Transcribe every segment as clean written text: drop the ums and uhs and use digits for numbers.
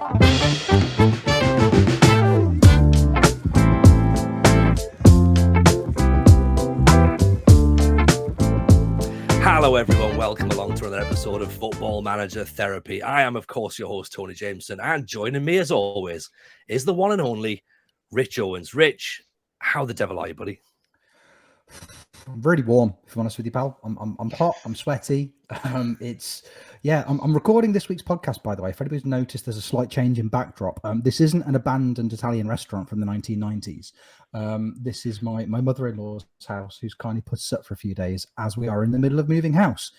Hello everyone, welcome along to another episode of Football Manager Therapy. I am, of course, your host, Tony Jameson, and joining me, as always, is the one and only Rich Owens. Rich, how the devil are you, buddy? I'm really warm, if I'm honest with you, pal. I'm hot, I'm sweaty. I'm recording this week's podcast, by the way. If anybody's noticed, there's a slight change in backdrop. This isn't an abandoned Italian restaurant from the 1990s. This is my mother-in-law's house, who's kindly put us up for a few days as we are in the middle of moving house.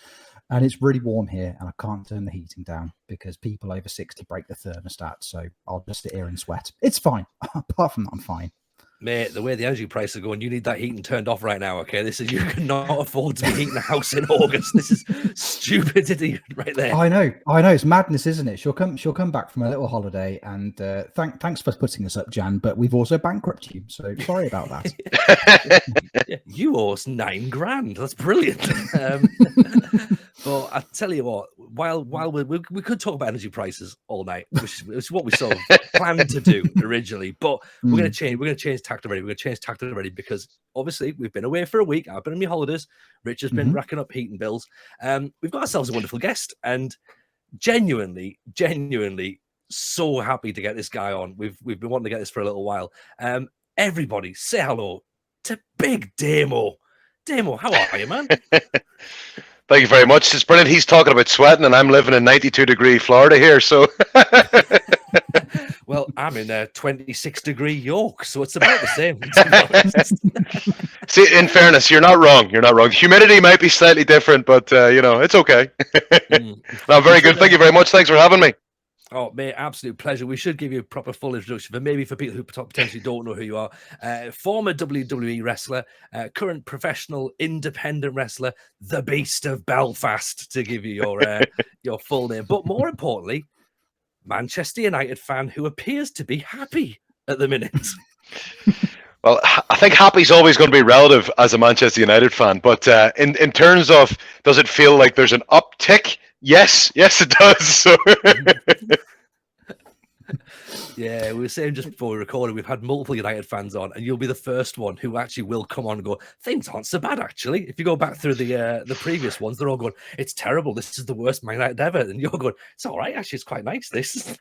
And it's really warm here, and I can't turn the heating down because people over 60 break the thermostat. So I'll just sit here and sweat. It's fine. Apart from that, I'm fine. Mate, the way the energy prices are going, you need that heating turned off right now, okay? You cannot afford to be heating a house in August. This is stupidity right there. I know. It's madness, isn't it? She'll come back from a little holiday, and thanks for putting us up, Jan, but we've also bankrupted you, so sorry about that. You owe us $9,000. That's brilliant. But I tell you what, while we could talk about energy prices all night, which is what we sort of planned to do originally, but we're going to change tact already. We're going to change tact already because obviously we've been away for a week. I've been on my holidays. Rich has been racking up heating bills. We've got ourselves a wonderful guest, and genuinely so happy to get this guy on. We've been wanting to get this for a little while. Everybody, say hello to Big Damo. Damo, how are you, man? Thank you very much. It's brilliant. He's talking about sweating, and I'm living in 92-degree Florida here. So, well, I'm in 26-degree York, so it's about the same. To be honest. See, in fairness, you're not wrong. You're not wrong. Humidity might be slightly different, but it's okay. No, very good. Thank you very much. Thanks for having me. Oh, mate, absolute pleasure. We should give you a proper full introduction, but maybe for people who potentially don't know who you are. Former WWE wrestler, current professional independent wrestler, the Beast of Belfast, to give you your full name. But more importantly, Manchester United fan who appears to be happy at the minute. Well, I think happy's always going to be relative as a Manchester United fan. But in terms of, does it feel like there's an uptick? Yes, it does. So. Yeah, we were saying just before we recorded, we've had multiple United fans on, and you'll be the first one who actually will come on and go, things aren't so bad, actually. If you go back through the previous ones, they're all going, it's terrible. This is the worst Man United ever. And you're going, it's all right. Actually, it's quite nice, this.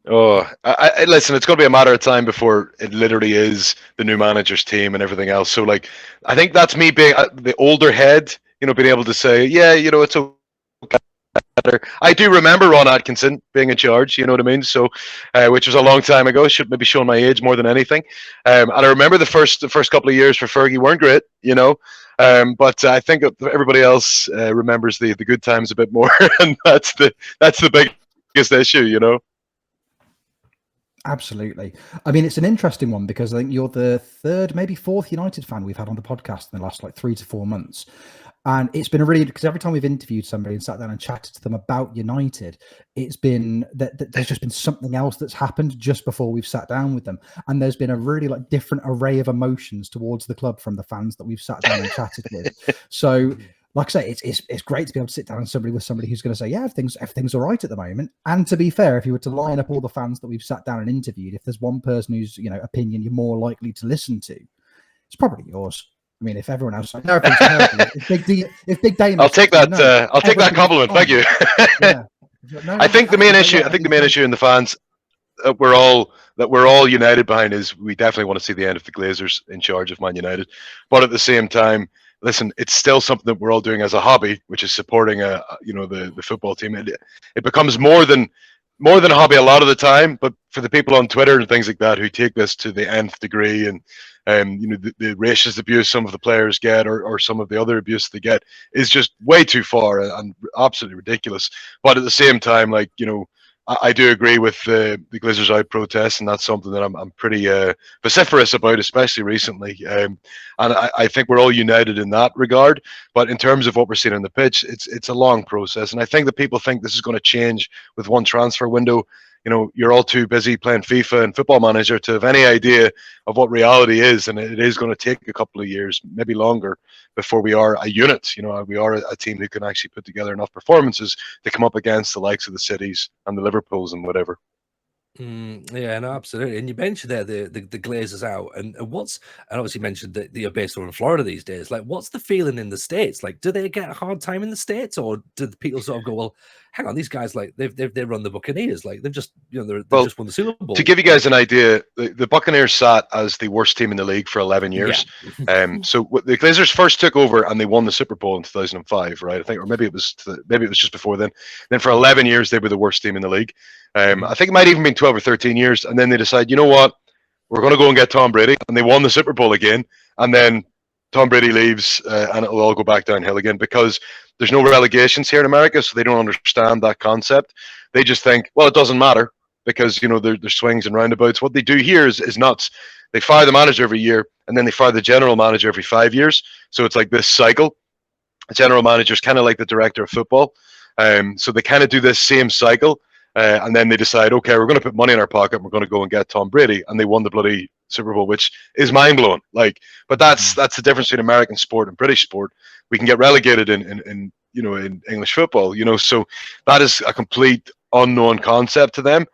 Oh, I listen, it's going to be a matter of time before it literally is the new manager's team and everything else. So, I think that's me being the older head, being able to say, yeah, it's okay. I do remember Ron Atkinson being in charge, you know what I mean? So, which was a long time ago. Should maybe show my age more than anything. And I remember the first couple of years for Fergie weren't great, but I think everybody else remembers the good times a bit more, and that's the biggest issue, Absolutely. I mean, it's an interesting one because I think you're the third, maybe fourth United fan we've had on the podcast in the last 3 to 4 months. And it's been because every time we've interviewed somebody and sat down and chatted to them about United, it's been that there's just been something else that's happened just before we've sat down with them. And there's been a really different array of emotions towards the club from the fans that we've sat down and chatted with. So, like I say, it's great to be able to sit down with somebody who's going to say, yeah, everything's all right at the moment. And to be fair, if you were to line up all the fans that we've sat down and interviewed, if there's one person whose opinion you're more likely to listen to, it's probably yours. I mean, if everyone else, if Big Damo, I'll take that. I'll take that compliment. Thank you. Yeah. I think the main issue in the fans that we're all united behind is we definitely want to see the end of the Glazers in charge of Man United, but at the same time, listen, it's still something that we're all doing as a hobby, which is supporting the football team. It becomes more than a hobby a lot of the time, but for the people on Twitter and things like that who take this to the nth degree and the racist abuse some of the players get or some of the other abuse they get is just way too far and absolutely ridiculous. But at the same time, I do agree with the Glazers out protest, and that's something that I'm pretty vociferous about, especially recently. And I think we're all united in that regard. But in terms of what we're seeing on the pitch, it's a long process, and I think that people think this is going to change with one transfer window. You're all too busy playing FIFA and Football Manager to have any idea of what reality is, and it is going to take a couple of years, maybe longer, before we are a unit. We are a team who can actually put together enough performances to come up against the likes of the Cities and the Liverpools and whatever. Yeah, no, absolutely. And you mentioned there the Glazers out, and obviously mentioned that you're based over in Florida these days. Like, what's the feeling in the States? Like, do they get a hard time in the States, or do the people sort of go, well, hang on, these guys, like they run the Buccaneers, like they've just they've just won the Super Bowl. To give you guys an idea, the Buccaneers sat as the worst team in the league for 11 years. Yeah. So the Glazers first took over and they won the Super Bowl in 2005, right? I think, or maybe it was just before then. Then for 11 years they were the worst team in the league. I think it might even been 12 or 13 years, and then they decide, you know what, we're going to go and get Tom Brady, and they won the Super Bowl again, and then Tom Brady leaves, and it'll all go back downhill again because there's no relegations here in America, so they don't understand that concept. They just think, well, it doesn't matter because there's swings and roundabouts. What they do here is nuts. They fire the manager every year, and then they fire the general manager every 5 years. So it's like this cycle. The general manager is kind of like the director of football. So they kind of do this same cycle. And then they decide, okay, we're going to put money in our pocket and we're going to go and get Tom Brady. And they won the bloody Super Bowl, which is mind blowing. Like, but that's the difference between American sport and British sport. We can get relegated in English football, so that is a complete unknown concept to them.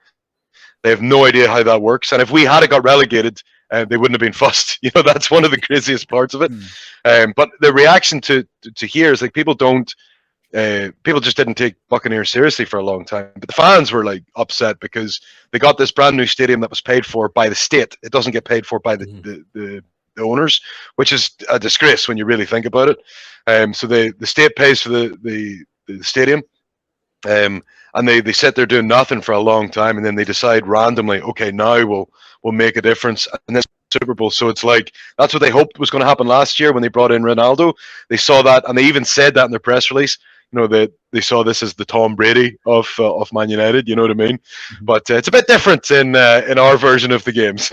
They have no idea how that works. And if we had got relegated, they wouldn't have been fussed. That's one of the craziest parts of it. But the reaction to here is like people just didn't take Buccaneers seriously for a long time. But the fans were like upset because they got this brand new stadium that was paid for by the state. It doesn't get paid for by the owners, which is a disgrace when you really think about it. So the state pays for the stadium. And they sit there doing nothing for a long time, and then they decide randomly, okay, now we'll make a difference, and then Super Bowl. So it's like that's what they hoped was going to happen last year when they brought in Ronaldo. They saw that, and they even said that in their press release. That they saw this as the Tom Brady of Man United. You know what I mean? But it's a bit different in our version of the games.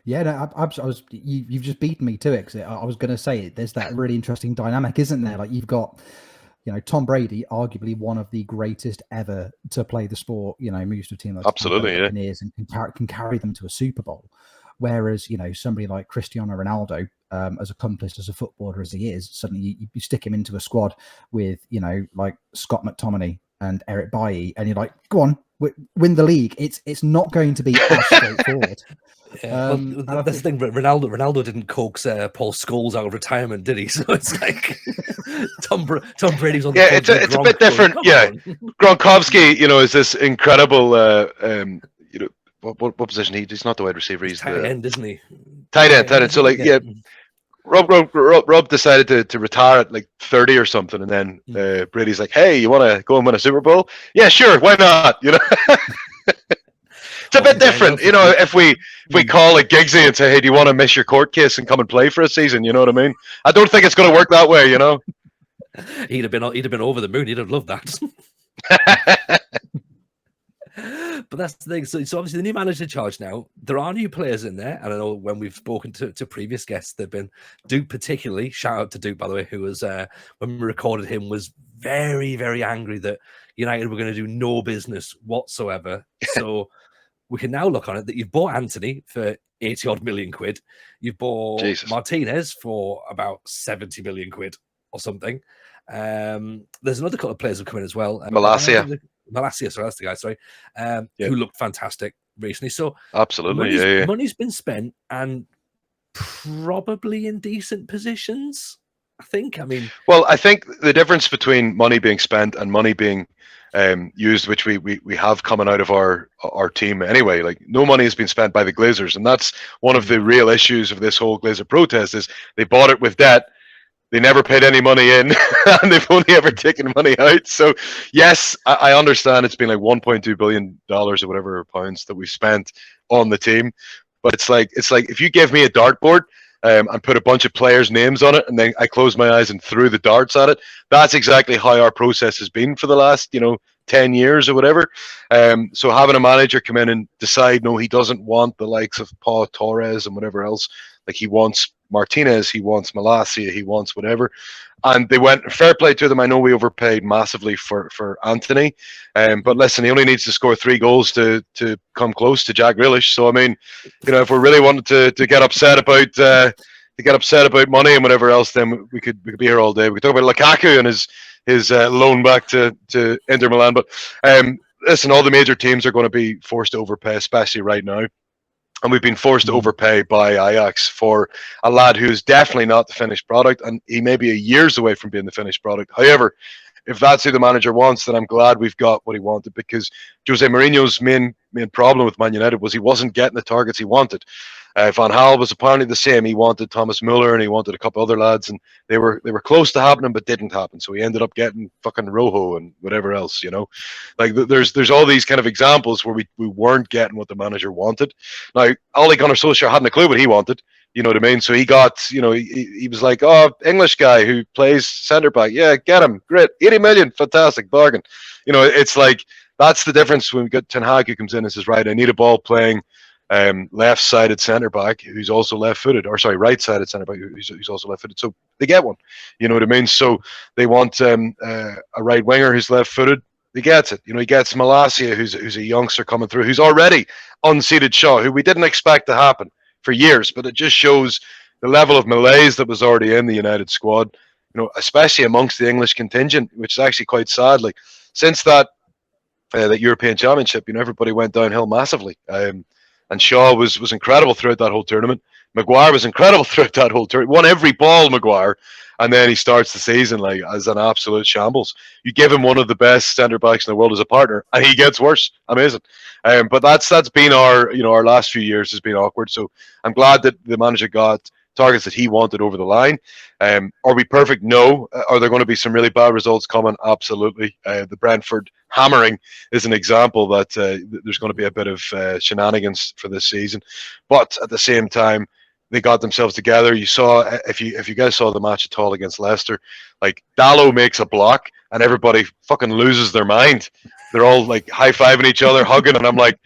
Yeah, no, you've just beaten me to it. 'Cause I was going to say there's that really interesting dynamic, isn't there? Like you've got, Tom Brady, arguably one of the greatest ever to play the sport. Moves to a team like absolutely, yeah, and can carry them to a Super Bowl. Whereas somebody like Cristiano Ronaldo, as accomplished as a footballer as he is, suddenly you stick him into a squad with like Scott McTominay and Eric Bailly, and you're like, go on, win the league. It's not going to be as straightforward. Yeah, that's the thing. Ronaldo didn't coax Paul Scholes out of retirement, did he? So it's like Tom Brady's on. Yeah, it's a bit different. Yeah, Gronkowski, is this incredible. What position? He's not the wide receiver. He's tight end, isn't he? Tight end. So like, yeah. Rob decided to retire at like 30 or something, and then Brady's like, "Hey, you want to go and win a Super Bowl? Yeah, sure, why not?" It's a bit different, if we call like Giggsy and say, "Hey, do you want to miss your court case and come and play for a season?" You know what I mean? I don't think it's going to work that way, He'd have been over the moon. He'd have loved that. But that's the thing. So obviously the new manager in charge now. There are new players in there, and I know when we've spoken to previous guests, they've been Duke particularly. Shout out to Duke, by the way, who was when we recorded him was very, very angry that United were going to do no business whatsoever. So we can now look on it that you've bought Anthony for 80 odd million quid. You've bought Martinez for about 70 million quid or something. There's another couple of players who've come in as well. Malacia, sorry, that's the guy. Sorry, who looked fantastic recently. So absolutely, money's been spent and probably in decent positions. I think. I think the difference between money being spent and money being used, which we have coming out of our team anyway. Like no money has been spent by the Glazers, and that's one of the real issues of this whole Glazer protest. Is they bought it with debt. They never paid any money in, and they've only ever taken money out. So, yes, I understand it's been like $1.2 billion or whatever pounds that we've spent on the team. But it's like if you give me a dartboard and put a bunch of players' names on it, and then I close my eyes and threw the darts at it, that's exactly how our process has been for the last 10 years or whatever. So having a manager come in and decide, no, he doesn't want the likes of Pau Torres and whatever else. Like he wants Martinez, he wants Malacia, he wants whatever. And they went, fair play to them. I know we overpaid massively for Anthony. But listen, he only needs to score 3 goals to come close to Jack Grealish. So, if we really wanted to get upset about money and whatever else, then we could be here all day. We could talk about Lukaku and his loan back to Inter Milan. But listen, all the major teams are going to be forced to overpay, especially right now. And we've been forced to overpay by Ajax for a lad who's definitely not the finished product, and he may be years away from being the finished product. However, if that's who the manager wants, then I'm glad we've got what he wanted, because Jose Mourinho's main problem with Man United was he wasn't getting the targets he wanted. Van Gaal was apparently the same. He wanted Thomas Muller and he wanted a couple other lads, and they were close to happening but didn't happen. So he ended up getting fucking Rojo and whatever else, you know. Like there's all these kind of examples where we weren't getting what the manager wanted. Now, Ole Gunnar Solskjaer hadn't a clue what he wanted. You know what I mean? So he got, you know, he was like, oh, English guy who plays centre back. Yeah, get him. Great. 80 million. Fantastic. Bargain. You know, it's like, that's the difference when we got Ten Hag who comes in and says, right, I need a ball playing left-sided centre back who's also left-footed, or sorry, right-sided centre back who's also left-footed. So they get one. You know what I mean? So they want a right winger who's left-footed. He gets it. You know, he gets Malacia, who's a youngster coming through, who's already unseated Shaw, who we didn't expect to happen for years, but it just shows the level of malaise that was already in the United squad, you know, especially amongst the English contingent, which is actually quite sad. Like, since that European Championship, you know, everybody went downhill massively. And Shaw was incredible throughout that whole tournament. Maguire was incredible throughout that whole tournament. Won every ball, Maguire. And then he starts the season like as an absolute shambles. You give him one of the best centre backs in the world as a partner, and he gets worse. Amazing. But that's been our last few years has been awkward. So I'm glad that the manager got targets that he wanted over the line. Are we perfect? No. Are there going to be some really bad results coming? Absolutely. The Brentford hammering is an example that there's going to be a bit of shenanigans for this season. But at the same time, they got themselves together. You saw, if you guys saw the match at all against Leicester, like Dalot makes a block and everybody fucking loses their mind. They're all like high-fiving each other, hugging, and I'm like,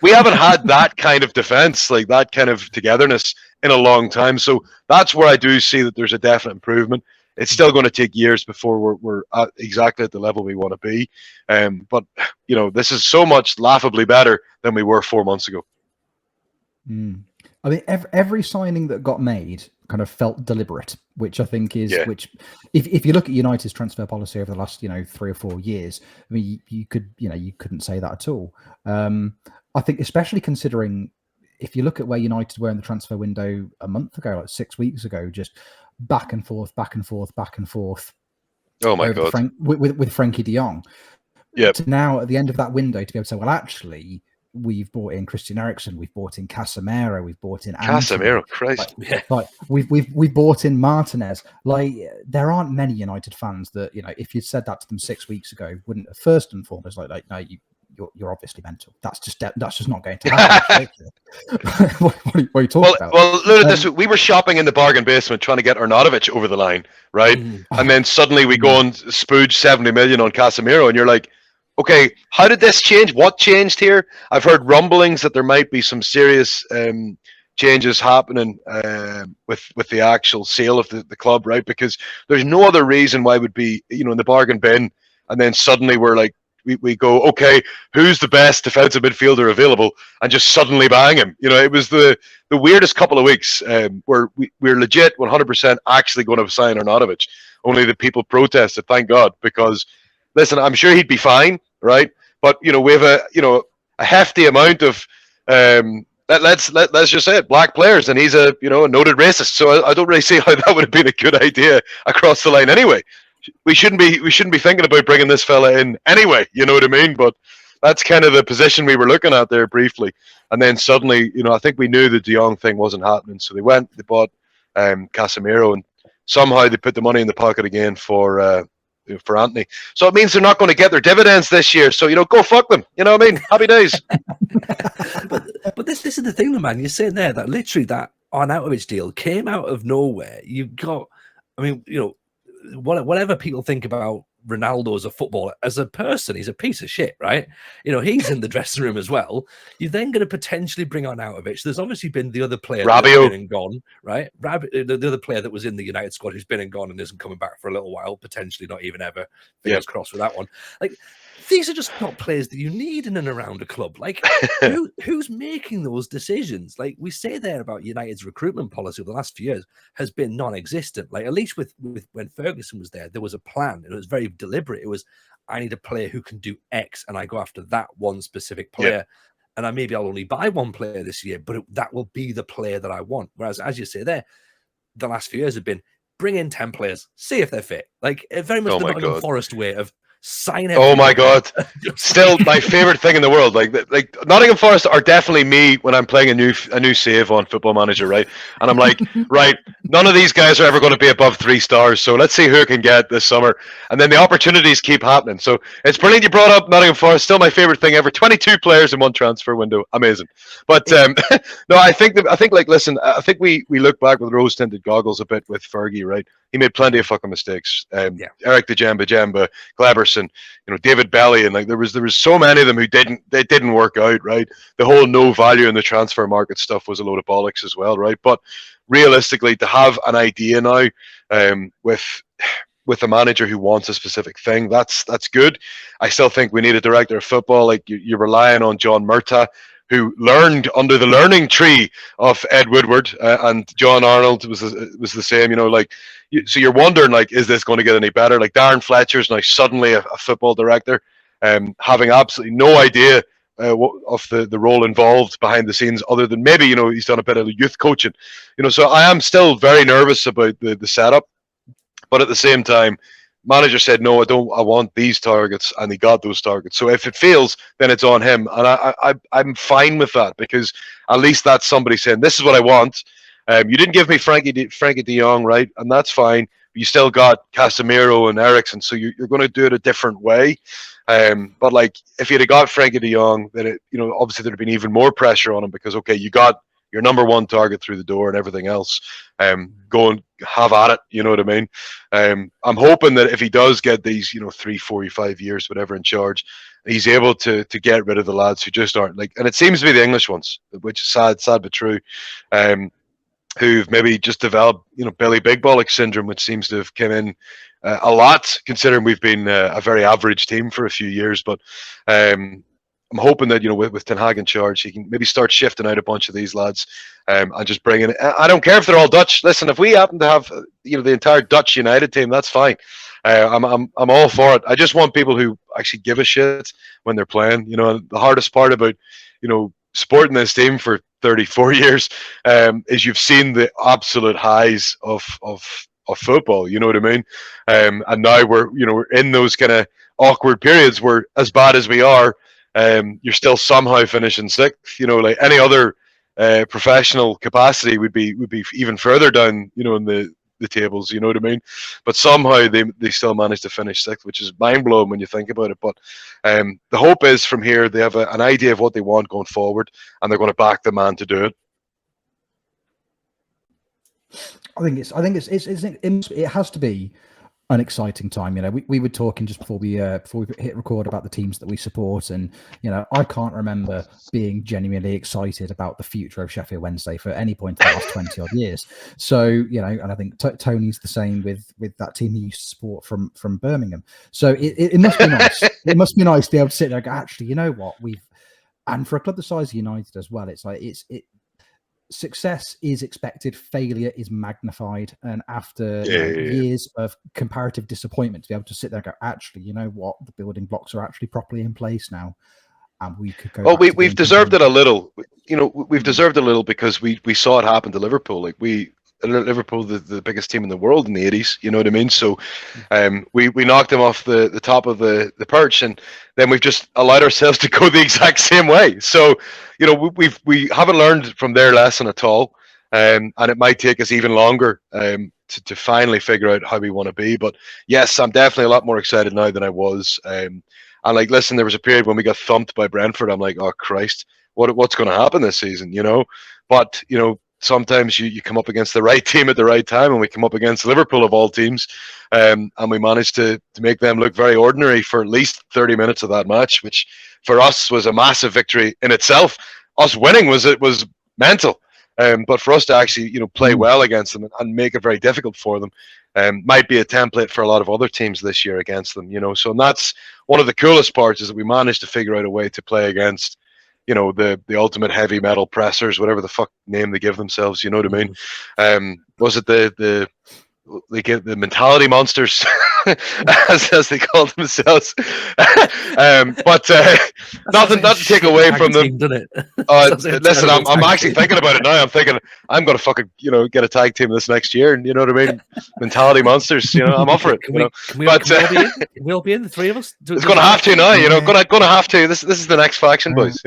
we haven't had that kind of defense, like that kind of togetherness in a long time. So that's where I do see that there's a definite improvement. It's still going to take years before we're at exactly at the level we want to be. But, you know, this is so much laughably better than we were 4 months ago. I mean, every signing that got made kind of felt deliberate, which I think is, which if you look at United's transfer policy over the last, 3 or 4 years, I mean, you couldn't say that at all. I think, especially considering if you look at where United were in the transfer window a month ago, like 6 weeks ago, just back and forth. Oh my God. With Frankie de Jong. Yeah. To now at the end of that window to be able to say, well, actually, we've bought in Christian Eriksen, we've bought in Casemiro, we've bought in Casemiro, Christ. Like we've bought in Martinez. Like, there aren't many United fans that, if you'd said that to them 6 weeks ago, wouldn't have first and foremost like no, you're obviously mental. That's just not going to happen. What are you talking about? Well, Luna, we were shopping in the bargain basement trying to get Arnautovic over the line, right? And then suddenly we go and spooge 70 million on Casemiro, and you're like, okay, how did this change? What changed here? I've heard rumblings that there might be some serious changes happening with the actual sale of the club, right? Because there's no other reason why it would be, in the bargain bin, and then suddenly we're like, we go, okay, who's the best defensive midfielder available, and just suddenly bang him. It was the weirdest couple of weeks where we're legit 100% actually going to sign Arnautovic. Only the people protested, thank God, because listen, I'm sure he'd be fine, right? But we have a hefty amount of let's just say it, black players, and he's a noted racist. So I don't really see how that would have been a good idea across the line anyway. We shouldn't be thinking about bringing this fella in anyway. You know what I mean? But that's kind of the position we were looking at there briefly, and then suddenly, I think we knew the De Jong thing wasn't happening, so they bought Casemiro, and somehow they put the money in the pocket again for Anthony. So it means they're not going to get their dividends this year. So, go fuck them. You know what I mean? Happy days. but this is the thing, though, man. You're saying there that literally that Arnautovic deal came out of nowhere. You've got, whatever people think about Ronaldo as a footballer, as a person, he's a piece of shit, right? He's in the dressing room as well. You're then going to potentially bring Arnautovic. There's obviously been the other player that's been and gone, right? The other player that was in the United squad who's been and gone and isn't coming back for a little while, potentially not even ever. Fingers crossed with that one. Like, these are just not players that you need in and around a club. Like, who's making those decisions? Like, we say there about United's recruitment policy over the last few years has been non-existent. Like, at least with when Ferguson was there was a plan, and it was very deliberate. It was, I need a player who can do X, and I go after that one specific player. And I'll only buy one player this year, but that will be the player that I want. Whereas, as you say there, the last few years have been bring in 10 players, see if they're fit. Like very much the Nottingham Forest way of sign everybody. Oh my God. Still my favorite thing in the world. Like Nottingham Forest are definitely me when I'm playing a new save on Football Manager, right? And I'm like, right, none of these guys are ever going to be above 3 stars. So let's see who can get this summer. And then the opportunities keep happening. So it's brilliant you brought up Nottingham Forest. Still my favorite thing ever. 22 players in one transfer window. Amazing. But no, I think like, listen, I think we look back with rose-tinted goggles a bit with Fergie, right? He made plenty of fucking mistakes. Eric the Jamba, Cleberson, David Belly, and like there was so many of them who didn't work out, right? The whole no value in the transfer market stuff was a load of bollocks as well, right? But realistically, to have an idea now with a manager who wants a specific thing, that's good. I still think we need a director of football. Like you're relying on John Murtagh, who learned under the learning tree of Ed Woodward, and John Arnold was the same. So you're wondering, like, is this going to get any better? Like Darren Fletcher's now suddenly a football director, having absolutely no idea of the role involved behind the scenes, other than maybe he's done a bit of youth coaching. So I am still very nervous about the setup, but at the same time, manager said no, I want these targets, and he got those targets. So if it fails, then it's on him, and I'm fine with that, because at least that's somebody saying this is what I want. You didn't give me Frankie de Jong, right? And that's fine. But you still got Casemiro and Eriksen, so you're going to do it a different way. But like if you'd have got Frankie de Jong, then obviously there'd have been even more pressure on him, because okay, you got your number one target through the door, and everything else, go and have at it. You know what I mean? I'm hoping that if he does get these 3, 4, 5 years, whatever, in charge, he's able to get rid of the lads who just aren't like, and it seems to be the English ones, which is sad but true. Who've maybe just developed, Billy Big Bollock syndrome, which seems to have come in a lot, considering we've been a very average team for a few years. But I'm hoping that with Ten Hag in charge, he can maybe start shifting out a bunch of these lads, and just bring in. I don't care if they're all Dutch. Listen, if we happen to have the entire Dutch United team, that's fine. I'm all for it. I just want people who actually give a shit when they're playing. The hardest part about supporting this team for 34 years is you've seen the absolute highs of football. You know what I mean? And now we're in those kind of awkward periods where, as bad as we are, you're still somehow finishing sixth. Like any other professional capacity would be even further down, in the tables. You know what I mean? But somehow they still managed to finish sixth, which is mind blowing when you think about it. But the hope is from here they have an idea of what they want going forward, and they're going to back the man to do it. I think it has to be an exciting time. We were talking just before we hit record about the teams that we support, and I can't remember being genuinely excited about the future of Sheffield Wednesday for any point in the last 20 odd years. So and I think Tony's the same with that team he used to support from Birmingham. So it must be nice. It must be nice to be able to sit there and go, actually, you know what, and for a club the size of United as well, it's like success is expected, failure is magnified, and after years of comparative disappointment, to be able to sit there and go, actually, you know what, the building blocks are actually properly in place now, and we could go. Well, we've deserved it a little. We've deserved it a little because we saw it happen to Liverpool. Like Liverpool, the biggest team in the world in the 80s. You know what I mean? So, we knocked them off the top of the perch, and then we've just allowed ourselves to go the exact same way. So, we haven't learned from their lesson at all, and it might take us even longer to finally figure out how we want to be. But yes, I'm definitely a lot more excited now than I was. And like, listen, there was a period when we got thumped by Brentford. I'm like, oh Christ, what's going to happen this season? But sometimes you come up against the right team at the right time, and we come up against Liverpool of all teams, and we managed to make them look very ordinary for at least 30 minutes of that match, which for us was a massive victory in itself. Us winning was mental, but for us to actually play well against them and make it very difficult for them might be a template for a lot of other teams this year against them. So and that's one of the coolest parts, is that we managed to figure out a way to play against the ultimate heavy metal pressers, whatever the fuck name they give themselves. You know what I mean? Was it the they get the mentality monsters, as they call themselves. But nothing to take away from them. Listen, I'm actually thinking about it now. I'm thinking I'm going to fucking get a tag team this next year, and you know what I mean. Mentality monsters. I'm up for it. Can we all be in the three of us? It's going to have to now. Going to have to. This is the next faction, boys.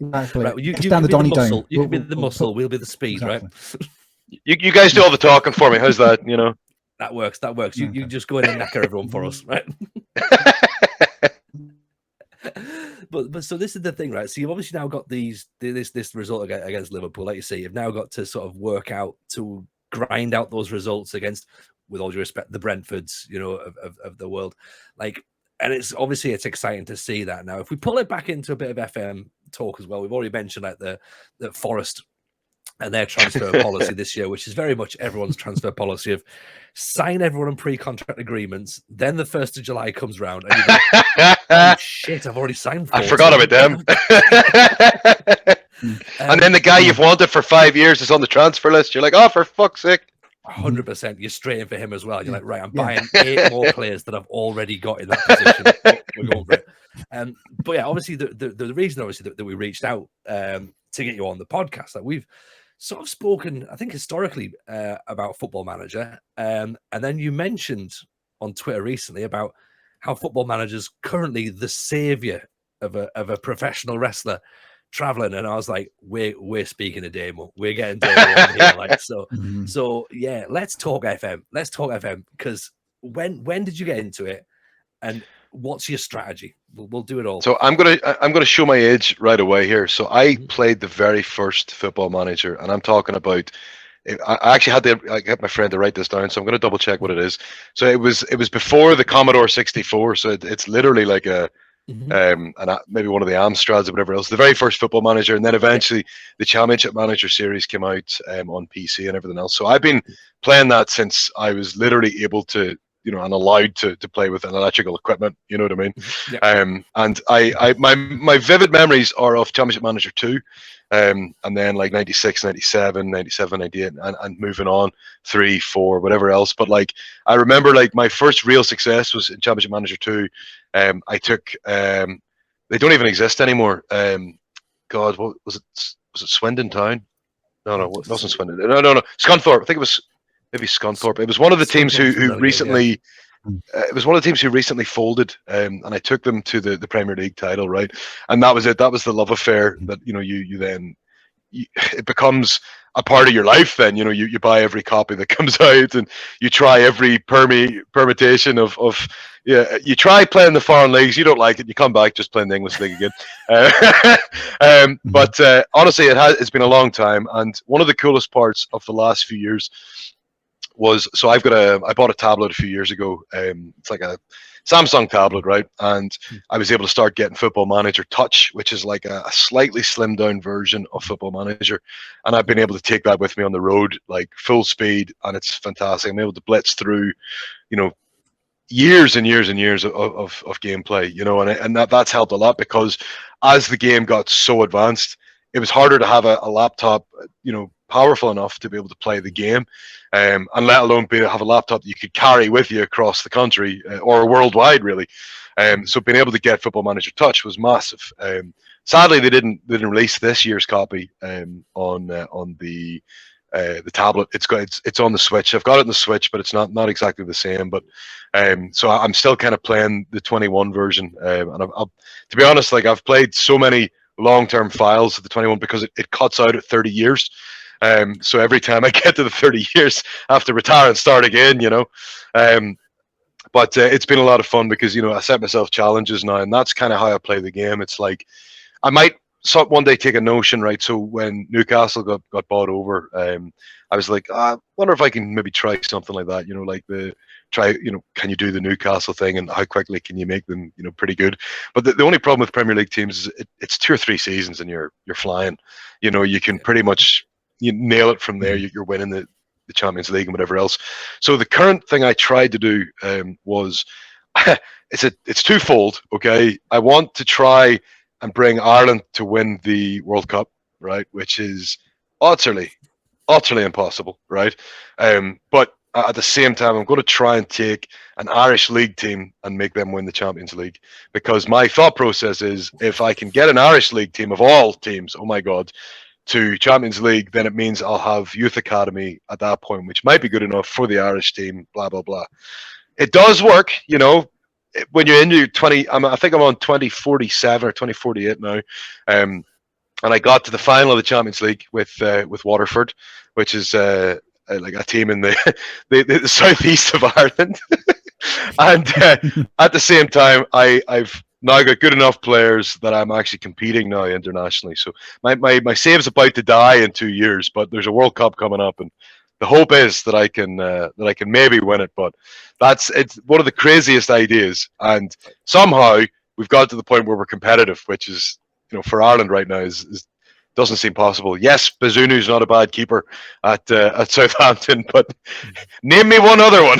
Exactly. Right, you can be the muscle. You can be the muscle. We'll be the speed, right? You guys do all the talking for me. How's that? That works. You just go in and knacker everyone for us, right? But so this is the thing, right? So you've obviously now got this result against Liverpool, like you say. You've now got to sort of work out to grind out those results against, with all due respect, the Brentfords, of the world, like. And it's exciting to see that now. If we pull it back into a bit of FM talk as well, we've already mentioned like the Forest and their transfer policy this year, which is very much everyone's transfer policy of sign everyone on pre-contract agreements. Then the 1st of July comes round and you go, oh shit, I've already signed. I forgot about them. And then the guy you've wanted for 5 years is on the transfer list. You're like, oh, for fuck's sake. 100%. You're straight in for him as well. You're like, right, I'm buying 8 more players that I've already got in that position. We're going for it. But yeah, obviously the reason that we reached out to get you on the podcast, that we've sort of spoken, I think, historically about Football Manager, and then you mentioned on Twitter recently about how Football Manager's currently the savior of a professional wrestler traveling, and I was like, we're speaking of Damo. We're getting Damo on here, like so. So yeah, let's talk FM. Because when did you get into it, and what's your strategy? We'll do it all. So I'm gonna show my age right away here. So I played the very first Football Manager, and I'm talking about. I actually had to get my friend to write this down, so I'm going to double check what it is. So it was before the Commodore 64, so it's literally like a. And maybe one of the Amstrads or whatever else, the very first Football Manager, and then eventually the Championship Manager series came out on PC and everything else. So I've been playing that since I was literally able to, and allowed to play with an electrical equipment. You know what I mean? And my vivid memories are of Championship Manager 2, and then like 96, 97, 98, and moving on 3, 4, whatever else. But like I remember, like my first real success was in Championship Manager 2. I took they don't even exist anymore. God, what was it? Was it Swindon Town? No, it wasn't Swindon. No, Scunthorpe. I think it was maybe Scunthorpe. It was one of the teams who recently. It was one of the teams who recently folded, and I took them to the Premier League title, right? And that was it. That was the love affair that you then. It becomes a part of your life. Then you buy every copy that comes out, and you try every permutation of you try playing the foreign leagues, you don't like it, you come back just playing the English league again. But honestly, it's been a long time, and one of the coolest parts of the last few years was, so I bought a tablet a few years ago. It's like a Samsung tablet, right? And I was able to start getting Football Manager Touch, which is like a slightly slimmed down version of Football Manager. And I've been able to take that with me on the road, like full speed, and it's fantastic. I'm able to blitz through, years and years and years of gameplay, and that's helped a lot, because as the game got so advanced, it was harder to have a laptop, powerful enough to be able to play the game, and let alone have a laptop that you could carry with you across the country or worldwide, really. So being able to get Football Manager Touch was massive. Sadly, they didn't release this year's copy on the tablet. It's on the Switch. I've got it on the Switch, but it's not exactly the same. But so I'm still kind of playing the 21 version. And to be honest, like I've played so many long-term files of the 21 because it cuts out at 30 years. So every time I get to the 30 years, I have to retire and start again. But it's been a lot of fun because I set myself challenges now, and that's kind of how I play the game. It's like I might one day take a notion, right? So when Newcastle got bought over, I was like, I wonder if I can maybe try something like that. Can you do the Newcastle thing, and how quickly can you make them, pretty good? But the only problem with Premier League teams is it's 2 or 3 seasons and you're flying. You can pretty much nail it from there. You're winning the Champions League and whatever else. So the current thing I tried to do was it's twofold. Okay, I want to try and bring Ireland to win the World Cup, right? Which is utterly utterly impossible, right? But at the same time, I'm going to try and take an Irish League team and make them win the Champions League, because my thought process is, if I can get an Irish League team of all teams, oh my God, to Champions League, then it means I'll have youth academy at that point, which might be good enough for the Irish team, blah, blah, blah. It does work, you know, when you're into 20, I think I'm on 2047 or 2048 now. And I got to the final of the Champions League with Waterford, which is like a team in the southeast of Ireland. And at the same time, I've now got good enough players that I'm actually competing now internationally. So my save's about to die in 2 years, but there's a World Cup coming up, and the hope is that I can maybe win it. But it's one of the craziest ideas, and somehow we've got to the point where we're competitive, which is, you know, for Ireland right now is doesn't seem possible. Yes, Bazunu's not a bad keeper at Southampton, but name me one other one.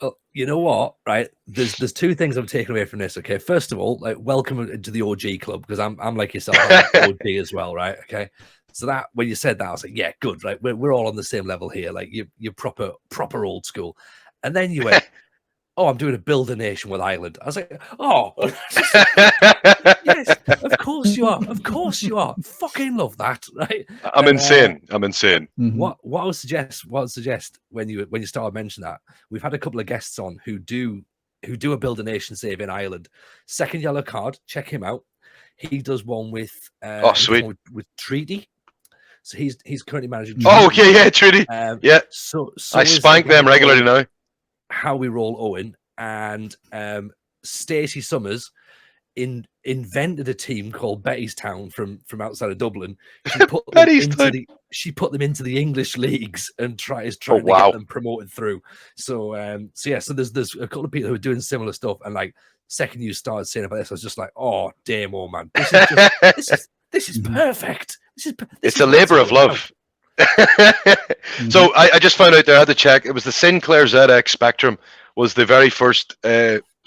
Well, you know what, right? There's two things I'm taking away from this. Okay, first of all, like, welcome to the OG club, because I'm like yourself, I'm OG as well, right? Okay, so that when you said that, I was like, yeah, good, right? We're all on the same level here. Like, you're proper old school, and then you went, oh, I'm doing a build a nation with Ireland. I was like, oh, yes, of course you are. Of course you are. Fucking love that, right? I'm insane. I'm insane. What I would suggest when you started mentioning that, we've had a couple of guests on who do a build a nation save in Ireland. Second Yellow Card, check him out. He does one with sweet, with Treaty. So he's currently managing. Oh, okay, yeah, Treaty. Yeah. So I spank them regularly now. How we roll Owen, and Stacey Summers invented a team called Bettystown from outside of Dublin. She put them into the English leagues and trying to get them promoted through. So so there's a couple of people who are doing similar stuff, and like, second you started saying about this, I was just like, oh damn, oh man, this is perfect. It's a labor of love. So I just found out there, I had to check, it was the Sinclair ZX Spectrum was the very first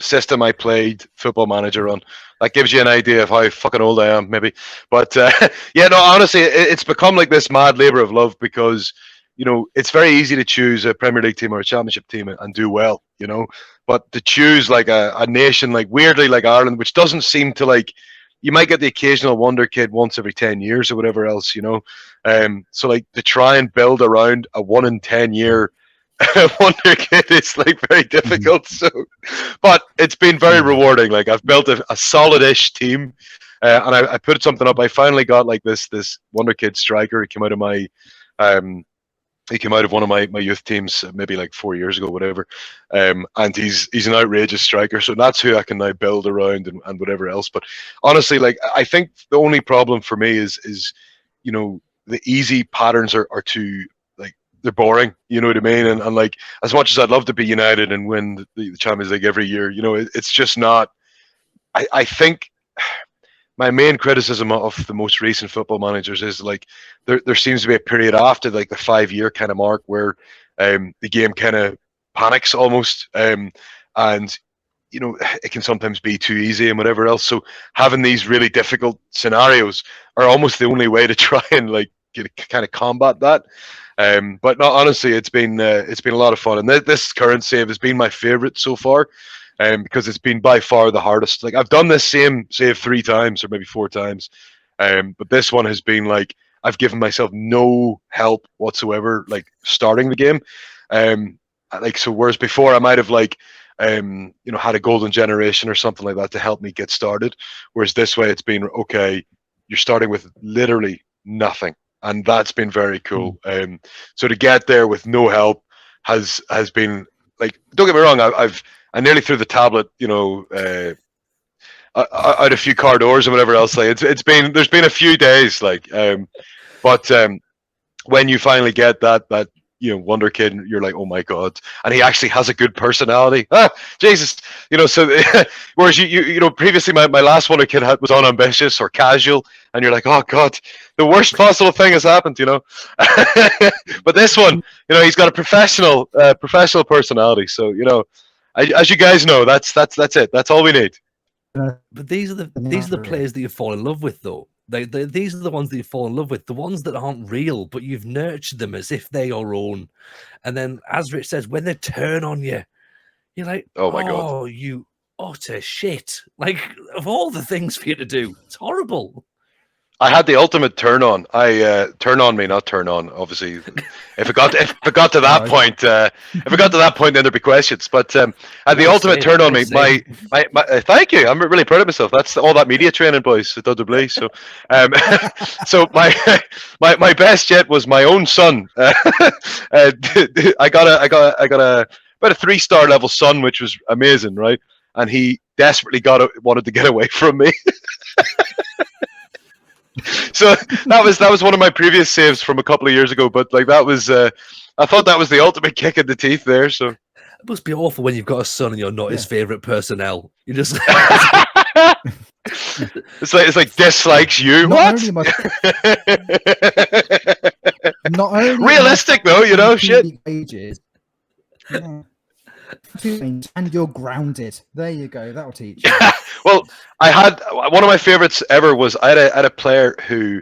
system I played Football Manager on. That gives you an idea of how fucking old I am, maybe. But yeah, no, honestly, it's become like this mad labor of love, because, you know, it's very easy to choose a Premier League team or a Championship team and do well, you know, but to choose like a nation, like weirdly like Ireland, which doesn't seem to, like, you might get the occasional wonder kid once every 10 years or whatever else, you know. So like, to try and build around a 1 in 10 year wonder kid is like very difficult. So, but it's been very rewarding. Like, I've built a solid-ish team, and I put something up. I finally got like this wonder kid striker. He came out of my one of my youth teams maybe like 4 years ago, whatever. And he's an outrageous striker. So that's who I can now build around and whatever else. But honestly, like, I think the only problem for me is you know, the easy patterns are too, like, they're boring, you know what I mean? And like, as much as I'd love to be United and win the Champions League every year, you know, it's just not. I think my main criticism of the most recent Football Managers is, like, there seems to be a period after like the 5-year kind of mark where the game kind of panics almost, and you know, it can sometimes be too easy and whatever else. So having these really difficult scenarios are almost the only way to try and like kind of combat that. But no, honestly, it's been a lot of fun, and this current save has been my favorite so far. Because it's been by far the hardest. Like, I've done this same save 3 times or maybe 4 times, but this one has been like, I've given myself no help whatsoever, like, starting the game. Like, so whereas before I might have like, you know, had a golden generation or something like that to help me get started, whereas this way it's been, okay, you're starting with literally nothing, and that's been very cool. So to get there with no help has been, like, don't get me wrong, I nearly threw the tablet, you know, out a few car doors and whatever else. Like, there's been a few days, like, but when you finally get that you know, wonder kid, you're like, oh my god, and he actually has a good personality. Jesus, you know. So whereas you know, previously my last wonder kid was unambitious or casual, and you're like, oh god, the worst possible thing has happened, you know. But this one, you know, he's got a professional personality. So, you know, as you guys know, that's it. That's all we need. But these are the players that you fall in love with, though, These are the ones that you fall in love with, the ones that aren't real, but you've nurtured them as if they're your own. And then, as Rich says, when they turn on you, you're like, oh my God, you utter shit. Like, of all the things for you to do, it's horrible. I had the ultimate turn on. Turn on me, not turn on. Obviously, if it got to that point, then there'd be questions. But I had the ultimate turn on me. My thank you. I'm really proud of myself. That's all that media training, boys. So so my best yet was my own son. I got a about a 3-star level son, which was amazing, right? And he desperately wanted to get away from me. So that was one of my previous saves from a couple of years ago, but like that was I thought that was the ultimate kick in the teeth there. So it must be awful when you've got a son and you're not his favorite personnel. You just it's like dislikes you. Not only realistic though, you know, shit. Ages. Yeah. And you're grounded. There you go. That'll teach you. Well, I had one of my favorites ever was I had a player who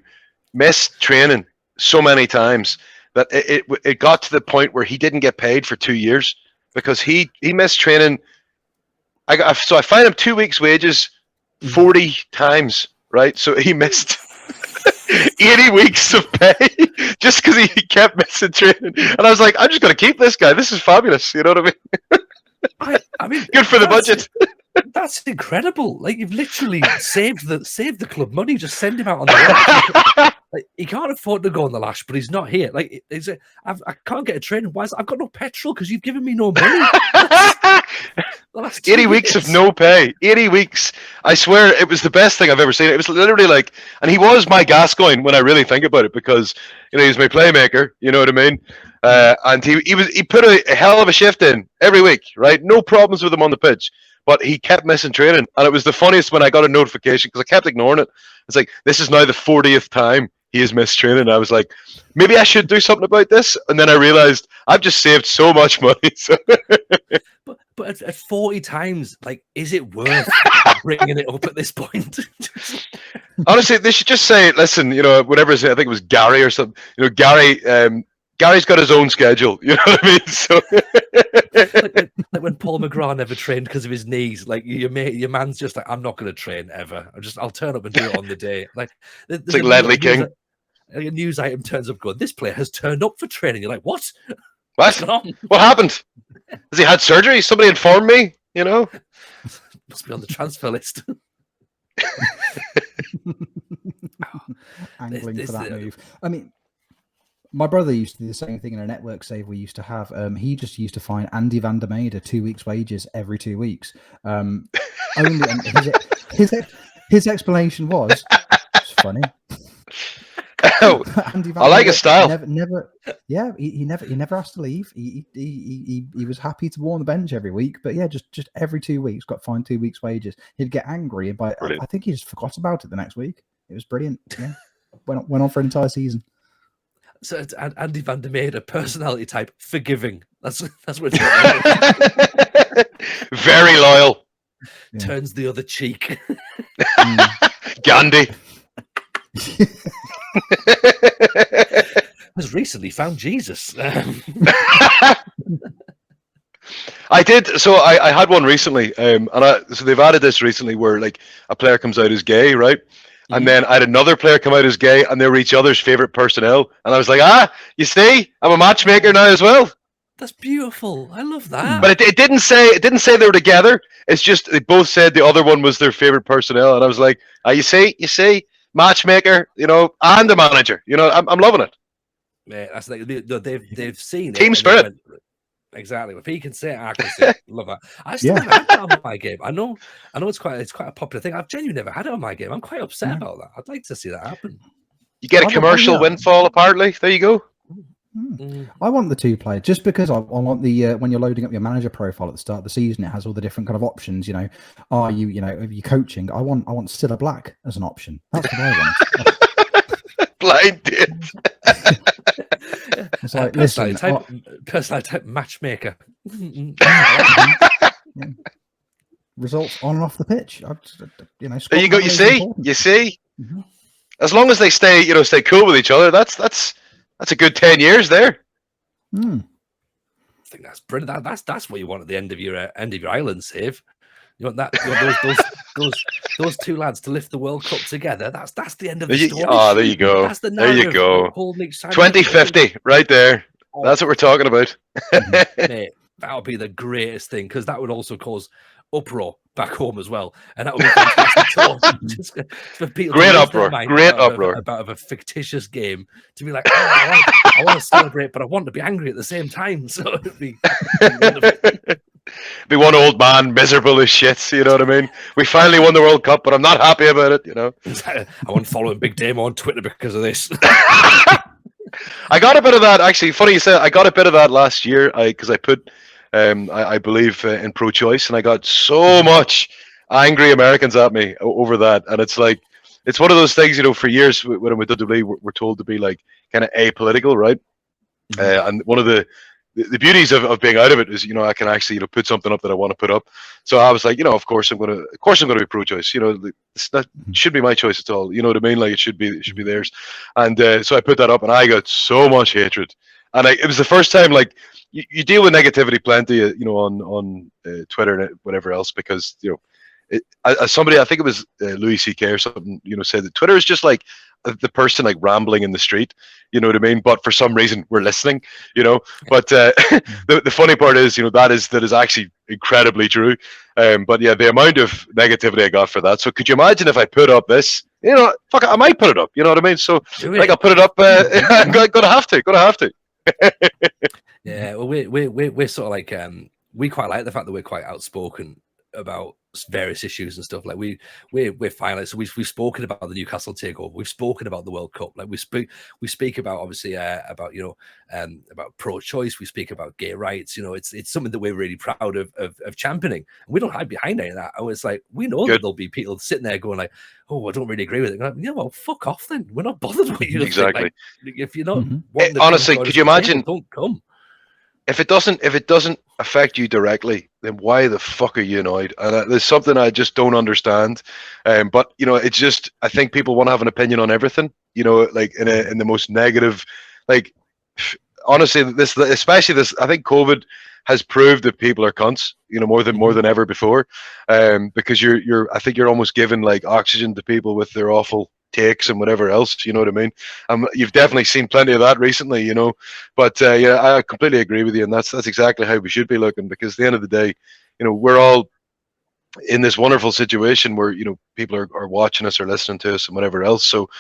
missed training so many times that it got to the point where he didn't get paid for 2 years because he missed training. So I fined him 2 weeks' wages 40 times, right? So he missed 80 weeks of pay just because he kept missing training. And I was like, I'm just going to keep this guy. This is fabulous. You know what I mean? I mean, good for the budget. That's incredible. Like you've literally saved the club money. Just send him out on the lash. Like, he can't afford to go on the lash, but he's not here. Like I can't get a train. Why? I've got no petrol because you've given me no money. 80 weeks of no pay. 80 weeks. I swear it was the best thing I've ever seen. It was literally like, and he was my Gascoigne when I really think about it because he was my playmaker. You know what I mean? And he put a hell of a shift in every week, right? No problems with him on the pitch, but he kept missing training, and it was the funniest when I got a notification because I kept ignoring it. It's like, this is now the 40th time he has missed training. I was like, maybe I should do something about this, and then I realized I've just saved so much money. So. But at 40 times, like, is it worth bringing it up at this point? Honestly, they should just say, listen, whatever. I think it was Gary or something. Gary's got his own schedule. You know what I mean? So, like when Paul McGrath never trained because of his knees. Like your man's just like, I'm not going to train ever. I'll turn up and do it on the day. Like it's like Ledley King. A news item turns up going, this player has turned up for training. You're like, what? What? What happened? Has he had surgery? Somebody informed me. Must be on the transfer list. Angling for that move. I mean, my brother used to do the same thing in a network save we used to have. He just used to fine Andy van der Meijden 2 weeks' wages every 2 weeks. His explanation was, it's funny. Oh, I like his style. He never asked to leave. He was happy to be on the bench every week, but yeah, just every 2 weeks got fined 2 weeks' wages. He'd get angry, but I think he just forgot about it the next week. It was brilliant. Yeah, went on for an entire season. So it's Andy van der Meijden, personality type, forgiving. That's what it's very loyal. Yeah. Turns the other cheek. Gandhi. Has recently found Jesus. I did. So I had one recently, so they've added this recently where like a player comes out as gay, right? And then I had another player come out as gay, and they were each other's favorite personnel. And I was like, you see, I'm a matchmaker now as well. That's beautiful. I love that. But it didn't say they were together. It's just they both said the other one was their favorite personnel, and I was like, you see, matchmaker, and the manager. I'm loving it. Yeah, that's like they've seen team spirit. Exactly. If he can say it, I can say it. Love that. I still never had that on my game. I know it's quite a popular thing. I've genuinely never had it on my game. I'm quite upset about that. I'd like to see that happen. You get a commercial windfall apparently. There you go. I want the 2-player just because I want the when you're loading up your manager profile at the start of the season, it has all the different kind of options. Are you coaching? I want Cilla Black as an option. That's what I want. Blind date. It's like, personality type matchmaker. Results on and off the pitch. There you go. You see. Mm-hmm. as long as they stay cool with each other, that's a good 10 years there. Hmm. I think that's brilliant. That's what you want at the end of your island save. You want that? You want those two lads to lift the World Cup together. That's the end of the story. Oh, there you go. That's the narrative. There you go. Like, holding each side 2050, right there. Oh, that's what we're talking about. Mate, that would be the greatest thing, because that would also cause uproar back home as well, and that would be fantastic just for people. Great uproar. Great uproar about a fictitious game, to be like, oh, I want to celebrate, but I want to be angry at the same time. So it'd be be one old man miserable as shit. You know what I mean? We finally won the World Cup, but I'm not happy about it. You know, I wasn't following Big Damo on Twitter because of this. I got a bit of that, actually. Funny you said. I got a bit of that last year because I put I believe in pro-choice, and I got so much angry Americans at me over that. And it's like, it's one of those things, for years when I'm with WWE, we're told to be like kind of apolitical, right? And one of the beauties of being out of it is, I can actually, put something up that I want to put up. So I was like, of course I'm gonna be pro-choice. It's not should be my choice at all. You know what I mean? Like it should be theirs. And so I put that up, and I got so much hatred. And it was the first time, like, you deal with negativity plenty, on Twitter and whatever else, because as somebody, I think it was Louis C.K. or something, said that Twitter is just like the person like rambling in the street, you know what I mean? But for some reason we're listening, But the funny part is, that is actually incredibly true. But yeah, the amount of negativity I got for that. So could you imagine if I put up this? Fuck it, I might put it up. You know what I mean? So like I'll put it up. I'm gonna have to. Yeah, well, we're sort of like we quite like the fact that we're quite outspoken about various issues and stuff. Like we're fine. Like, so we've spoken about the Newcastle takeover. We've spoken about the World Cup. Like we speak about, obviously, about pro-choice. We speak about gay rights. It's something that we're really proud of championing. And we don't hide behind any of that. It's like, we know that there'll be people sitting there going like, oh, I don't really agree with it. Like, well, fuck off then. We're not bothered what you exactly. Like, if you're not honestly, could you imagine? Don't come. If it doesn't affect you directly, then why the fuck are you annoyed? And there's something I just don't understand. But it's just, I think people want to have an opinion on everything. Like in the most negative. Like, honestly, especially this, I think COVID has proved that people are cunts. More than ever before. Because I think you're almost giving like oxygen to people with their awful takes and whatever else, you know what I mean? You've definitely seen plenty of that recently, But yeah, I completely agree with you, and that's exactly how we should be looking. Because at the end of the day, we're all in this wonderful situation where people are watching us or listening to us and whatever else. So,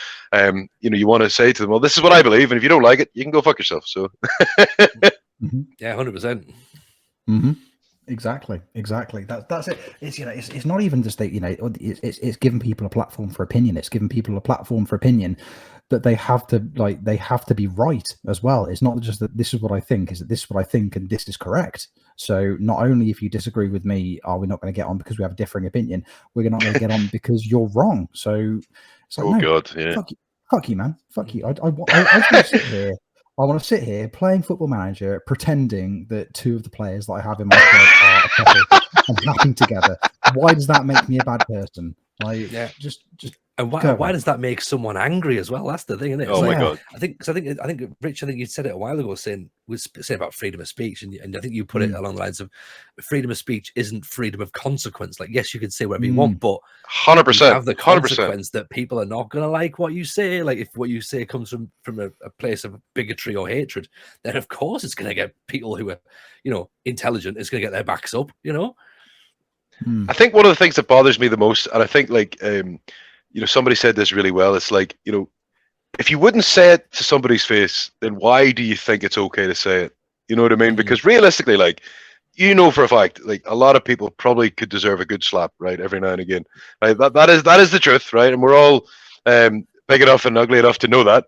you want to say to them, well, this is what I believe, and if you don't like it, you can go fuck yourself. So, yeah, 100%. Exactly. That's it. It's it's not even just that it's giving people a platform for opinion. It's giving people a platform for opinion that they have to be right as well. It's not just that this is what I think. Is that this is what I think and this is correct. So not only if you disagree with me are we not going to get on because we have a differing opinion, we're not going to get on because you're wrong. So it's like, God, yeah. Fuck you, man. Fuck you. I want to sit here. I want to sit here playing Football Manager, pretending that two of the players that I have in my club are a couple and happy together. Why does that make me a bad person? Like, yeah, just. And why does that make someone angry as well? That's the thing, isn't it? Oh my God! I think Rich, I think you said it a while ago, saying about freedom of speech, and I think you put it along the lines of freedom of speech isn't freedom of consequence. Like, yes, you can say whatever you want, but 100% have the consequence that people are not going to like what you say. Like, if what you say comes from a place of bigotry or hatred, then of course it's going to get people who are, intelligent. It's going to get their backs up. I think one of the things that bothers me the most, and I think like somebody said this really well. It's like, if you wouldn't say it to somebody's face, then why do you think it's okay to say it? You know what I mean? Because realistically, like, for a fact, like a lot of people probably could deserve a good slap, right, every now and again. Right? That is the truth, right? And we're all big enough and ugly enough to know that.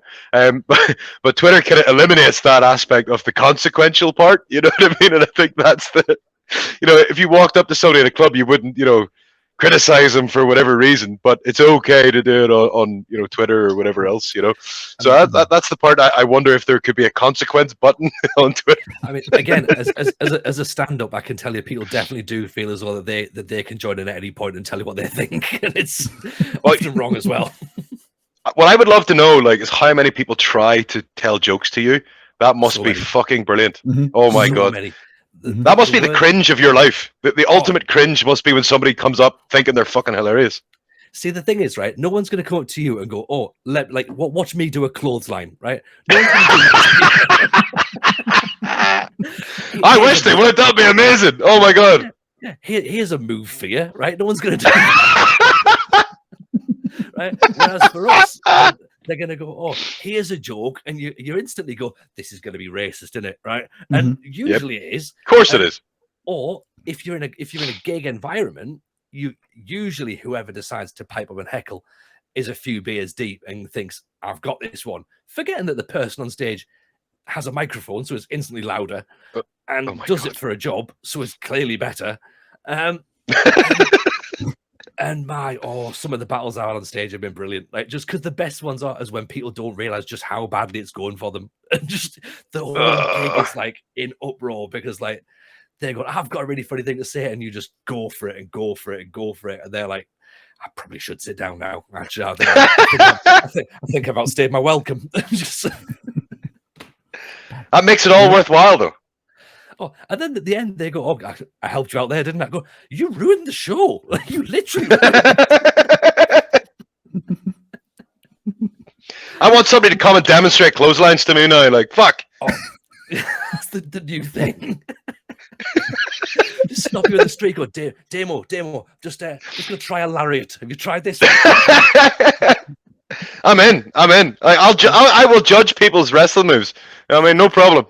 But Twitter kind of eliminates that aspect of the consequential part. You know what I mean? And I think that's the, if you walked up to somebody in a club, you wouldn't, criticize them for whatever reason, but it's okay to do it on Twitter or whatever else, So that's the part I wonder if there could be a consequence button on Twitter. I mean, again, as a stand-up, I can tell you, people definitely do feel as well that they can join in at any point and tell you what they think, and it's often wrong as well. what I would love to know, like, is how many people try to tell jokes to you. That must So be many. fucking brilliant. Mhm. Oh my So god. many. That must be the cringe of your life. The ultimate cringe must be when somebody comes up thinking they're fucking hilarious. See, the thing is, right? No one's going to come up to you and go, "Oh, watch me do a clothesline," right? No one's going to do that. I wish they would. That'd be amazing. Oh my god. Yeah, here's a move for you, right? No one's going to do that. Right? Whereas for us, they're going to go, "Oh, here's a joke," and you instantly go, "This is going to be racist, isn't it?" Right? And usually it is. Of course it is. Or if you're in a gig environment, you usually whoever decides to pipe up and heckle is a few beers deep and thinks, "I've got this one," forgetting that the person on stage has a microphone, so it's instantly louder, and does it for a job, so it's clearly better. And some of the battles out on stage have been brilliant. Like, just because the best ones are is when people don't realize just how badly it's going for them, and just the whole gig is like in uproar because like they're going, "I've got a really funny thing to say," and you just go for it and go for it and go for it, and they're like, "I probably should sit down now." Actually, I think I've outstayed my welcome. Just that makes it all worthwhile, though. Oh, and then at the end they go, "Oh, I helped you out there, didn't I?" I go, "You ruined the show. Like, you literally ruined it." I want somebody to come and demonstrate clotheslines to me now. Like, fuck. Oh, that's the new thing. Just stop you in the street. Go, Damo. Just gonna try a lariat. Have you tried this? I'm in. I will judge people's wrestling moves. I mean, no problem.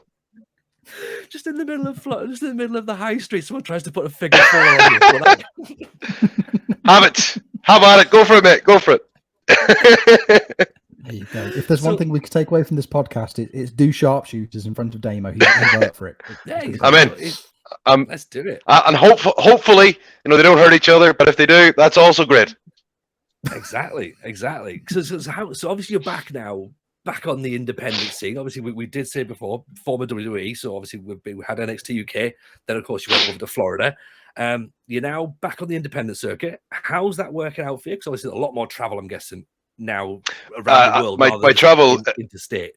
Just in the middle of the high street, someone tries to put a figure four on you. Like... Have it. How about it? Go for it, mate. Go for it. There you go. If there's one thing we could take away from this podcast, it's do sharpshooters in front of Damo. He'll work for it. I'm in. Let's do it. And hopefully, they don't hurt each other. But if they do, that's also great. Exactly. So obviously you're back now. Back on the independent scene. Obviously, we did say before, former WWE. So obviously we had NXT UK. Then of course you went over to Florida. You're now back on the independent circuit. How's that working out for you? Because obviously a lot more travel, I'm guessing, now around the world. My travel interstate.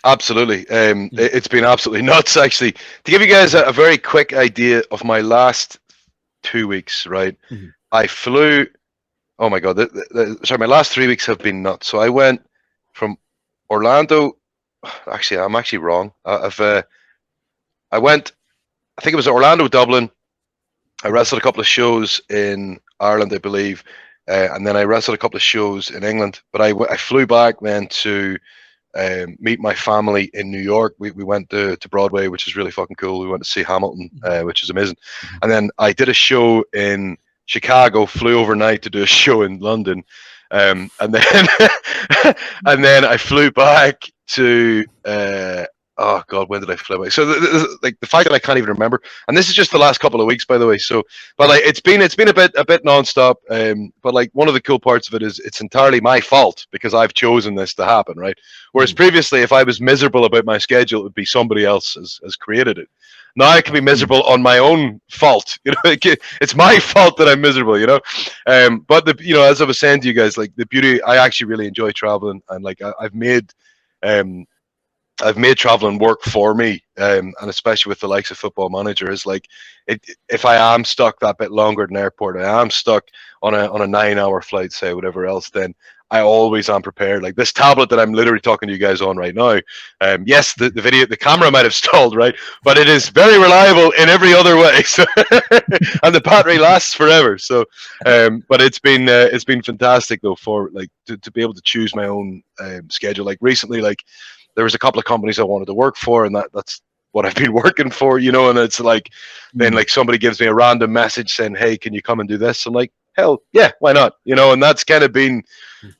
Absolutely. It's been absolutely nuts, actually. To give you guys a very quick idea of my last 2 weeks, right? Mm-hmm. I flew. Oh my god! My last 3 weeks have been nuts. So I went from Orlando. Actually, I'm actually wrong. I went. I think it was Orlando, Dublin. I wrestled a couple of shows in Ireland, I believe, and then I wrestled a couple of shows in England. But I flew back then to meet my family in New York. We went to Broadway, which is really fucking cool. We went to see Hamilton, which is amazing. And then I did a show in Chicago, flew overnight to do a show in London, and then and then I flew back to oh god, when did I fly back? So the fact that I can't even remember, and this is just the last couple of weeks, by the way. So, but like it's been a bit nonstop. But like one of the cool parts of it is it's entirely my fault because I've chosen this to happen, right? Whereas previously, if I was miserable about my schedule, it would be somebody else has created it. Now I can be miserable on my own fault. It's my fault that I'm miserable. But as I was saying to you guys, like the beauty, I actually really enjoy traveling, and like I've made traveling work for me, and especially with the likes of Football Manager, is like if I am stuck that bit longer than airport, I am stuck on a 9-hour flight, say whatever else, then I always am prepared. Like this tablet that I'm literally talking to you guys on right now. Yes, the camera might have stalled, right? But it is very reliable in every other way. So and the battery lasts forever. So, but it's been fantastic though for like to be able to choose my own schedule. Like recently, like there was a couple of companies I wanted to work for, and that's what I've been working for, and it's like then like somebody gives me a random message saying, "Hey, can you come and do this?" I'm like, hell yeah, why not? And that's kind of been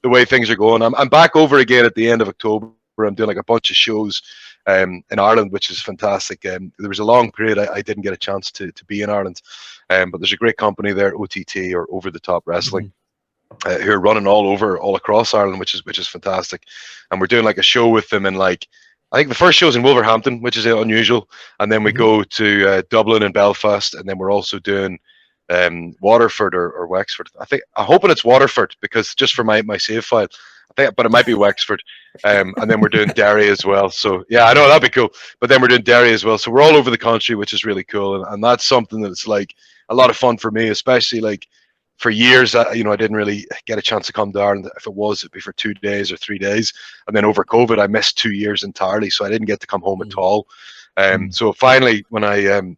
the way things are going. I'm back over again at the end of October. I'm doing like a bunch of shows in Ireland, which is fantastic. There was a long period I didn't get a chance to be in Ireland, but there's a great company there, OTT or Over the Top Wrestling, who are running all across Ireland, which is fantastic. And we're doing like a show with them in like, I think the first show's in Wolverhampton, which is unusual, and then we go to Dublin and Belfast, and then we're also doing Waterford or Wexford. I'm hoping it's Waterford because just for my save file, but it might be Wexford. And then we're doing Derry as well. So yeah, I know that'd be cool. But then we're doing Derry as well. So we're all over the country, which is really cool. And that's something that's like a lot of fun for me, especially like for years, I didn't really get a chance to come down. If it was, it'd be for 2 days or 3 days. And then over COVID, I missed 2 years entirely. So I didn't get to come home at all. So finally, when I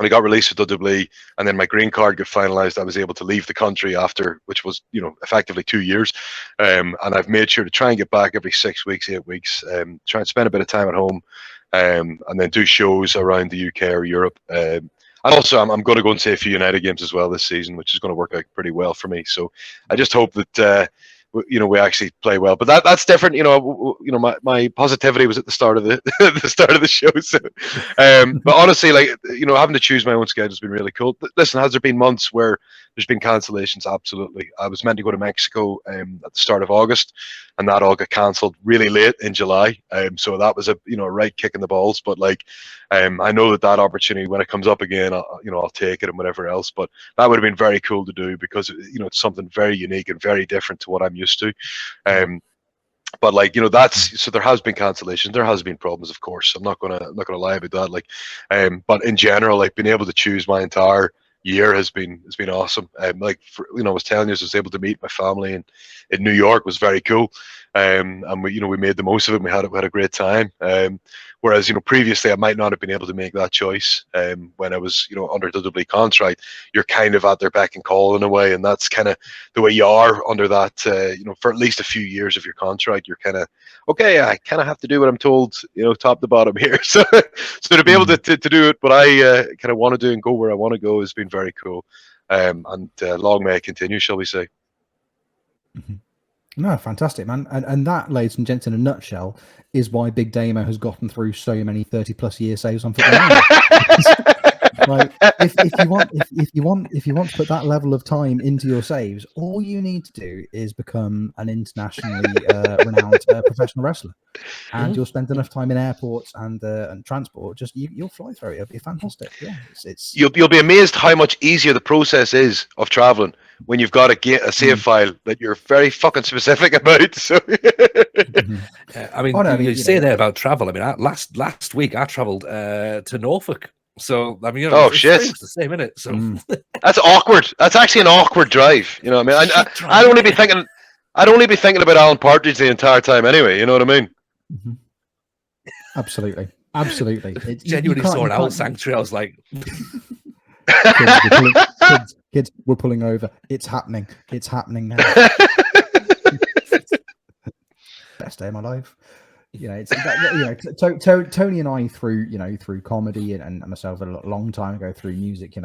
got released with WWE and then my green card got finalized, I was able to leave the country after, which was, effectively 2 years. And I've made sure to try and get back every 6 weeks, 8 weeks, try and spend a bit of time at home, and then do shows around the UK or Europe. And also, I'm going to go and see a few United games as well this season, which is going to work out pretty well for me. So I just hope that we actually play well. But that's different. My positivity was at the start of the show. So, but honestly, like having to choose my own schedule has been really cool. Listen, has there been months where there's been cancellations? Absolutely. I was meant to go to Mexico at the start of August, and that all got cancelled really late in July. So that was a right kick in the balls. But like, I know that opportunity when it comes up again, I'll take it and whatever else. But that would have been very cool to do because it's something very unique and very different to what I'm used to. But like that's so there has been cancellations, there has been problems, of course. I'm not gonna lie about that. Like, but in general, like being able to choose my entire year has been awesome. Like I was telling you, I was able to meet my family in New York, was very cool. And we made the most of it. We had a great time. Whereas previously I might not have been able to make that choice. When I was under WWE contract, you're kind of at their beck and call in a way, and that's kind of the way you are under that. For at least a few years of your contract, you're kind of okay. I kind of have to do what I'm told. Top to bottom here. So to be able to do it, what I kind of want to do and go where I want to go has been very cool. And long may it continue, shall we say? Mm-hmm. No, fantastic, man. And that, ladies and gents, in a nutshell, is why Big Damo has gotten through so many 30+ year saves on football. Like, if you want to put that level of time into your saves, all you need to do is become an internationally renowned professional wrestler, and you'll spend enough time in airports and transport. Just you'll fly through it. It'll be fantastic. Yeah, it's you'll be amazed how much easier the process is of traveling when you've got a save file that you're very fucking specific about. So, I mean, you say there about travel. I mean, last week I travelled to Norfolk. So I mean, it's the same, isn't it? So that's awkward. That's actually an awkward drive. I mean, I'd only be thinking about Alan Partridge the entire time anyway. You know what I mean? Mm-hmm. Absolutely. It genuinely saw an owl sanctuary. I was like, kids, we're pulling over. It's happening. It's happening now. Best day of my life. It's Tony and I through comedy and myself a long time ago through music.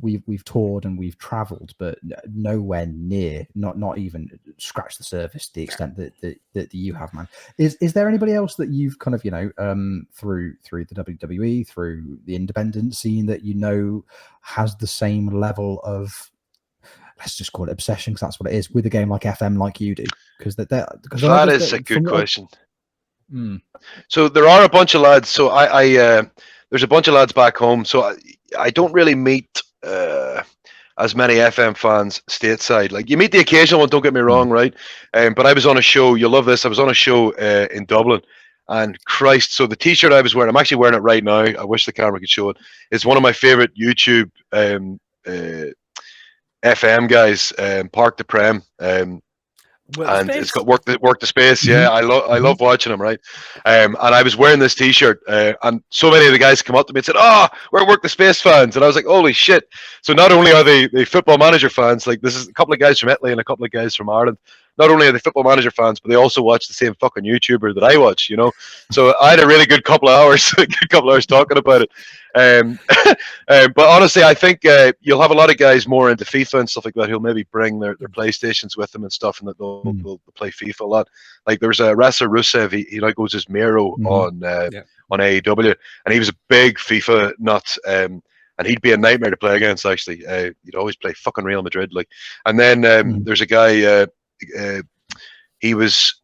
We've toured and we've travelled, but nowhere near, not even scratched the surface to the extent that you have, man. Is there anybody else that you've kind of through the WWE, through the independent scene that has the same level of, let's just call it obsession, because that's what it is, with a game like FM like you do? Because that is a good question. So there are a bunch of lads. So there's a bunch of lads back home. So I don't really meet as many FM fans stateside. Like, you meet the occasional one, don't get me wrong, right? But I was on a show. You'll love this. I was on a show in Dublin, and Christ, so the T-shirt I was wearing, I'm actually wearing it right now. I wish the camera could show it. It's one of my favorite YouTube FM guys, Park the Prem. And it's got work the space. Yeah, I love watching them, right? And I was wearing this T-shirt, and so many of the guys come up to me and said, "Oh, we're Work the Space fans," and I was like, "Holy shit!" So not only are they Football Manager fans, like this is a couple of guys from Italy and a couple of guys from Ireland. Not only are they Football Manager fans, but they also watch the same fucking YouTuber that I watch. So I had a really good couple of hours, talking about it. But honestly, I think you'll have a lot of guys more into FIFA and stuff like that who'll maybe bring their PlayStations with them and stuff, and that they'll play FIFA a lot. Like there's a wrestler, Rusev, he like goes as Miro on AEW, and he was a big FIFA nut. And he'd be a nightmare to play against. Actually, he'd always play fucking Real Madrid. Like, and then there's a guy. He was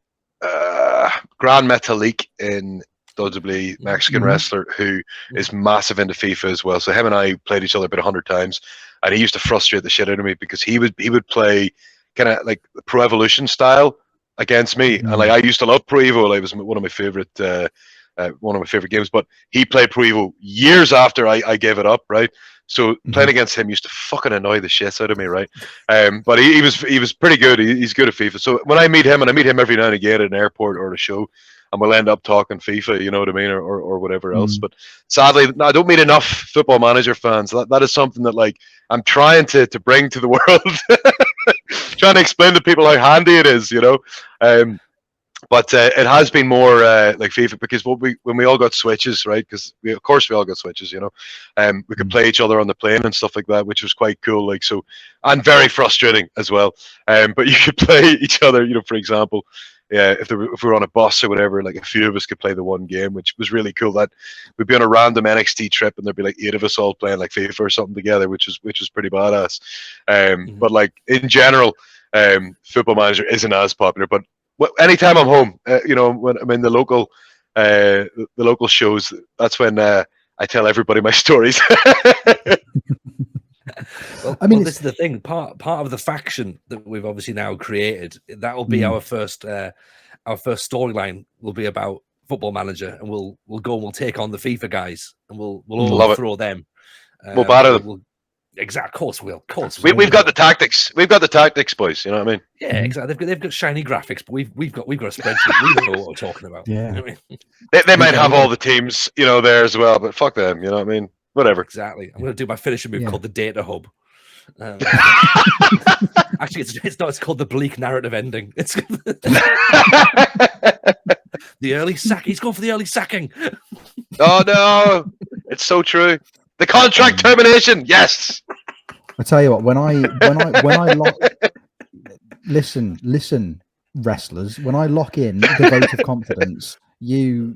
Grand Metalik in WWE, Mexican wrestler who is massive into FIFA as well. So him and I played each other about 100 times, and he used to frustrate the shit out of me because he would play kind of like the Pro Evolution style, against me, and like I used to love Pro Evo. It was one of my favorite games. But he played Pro Evo years after I gave it up, right? So playing against him used to fucking annoy the shit out of me, right? But he was pretty good. He's good at FIFA. So when I meet him, and I meet him every now and again at an airport or at a show, and we'll end up talking FIFA, you know what I mean, or whatever else. But sadly, no, I don't meet enough Football Manager fans. That is something that like I'm trying to bring to the world, trying to explain to people how handy it is, you know. But it has been more like FIFA, because when we all got Switches, right? Because of course we all got Switches, you know. We could play each other on the plane and stuff like that, which was quite cool. Like, so, and very frustrating as well. But you could play each other, you know. For example, yeah, if we were on a bus or whatever, like a few of us could play the one game, which was really cool. That we'd be on a random NXT trip and there'd be like 8 of us all playing like FIFA or something together, which was pretty badass. But like in general, Football Manager isn't as popular. But anytime I'm home, you know, when I'm in the local shows, that's when I tell everybody my stories. Well, I mean, this is the thing. Part of the faction that we've obviously now created, that will be our first storyline. Will be about Football Manager, and we'll go and we'll take on the FIFA guys, and we'll all throw them. We'll batter them. Exactly. Of course we'll. We've got the tactics. We've got the tactics, boys. You know what I mean? Yeah, exactly. They've got shiny graphics, but we've got a spreadsheet. We know what we're talking about. Yeah. You know what I mean? They might have all the teams, you know, there as well, but fuck them. You know what I mean? Whatever. Exactly. I'm going to do my finishing move called the Data Hub. Actually, it's not. It's called the bleak narrative ending. It's the early sack. He's going for the early sacking. Oh no! It's so true. The contract termination. Yes. I tell you what. When I listen, wrestlers. When I lock in the vote of confidence, you're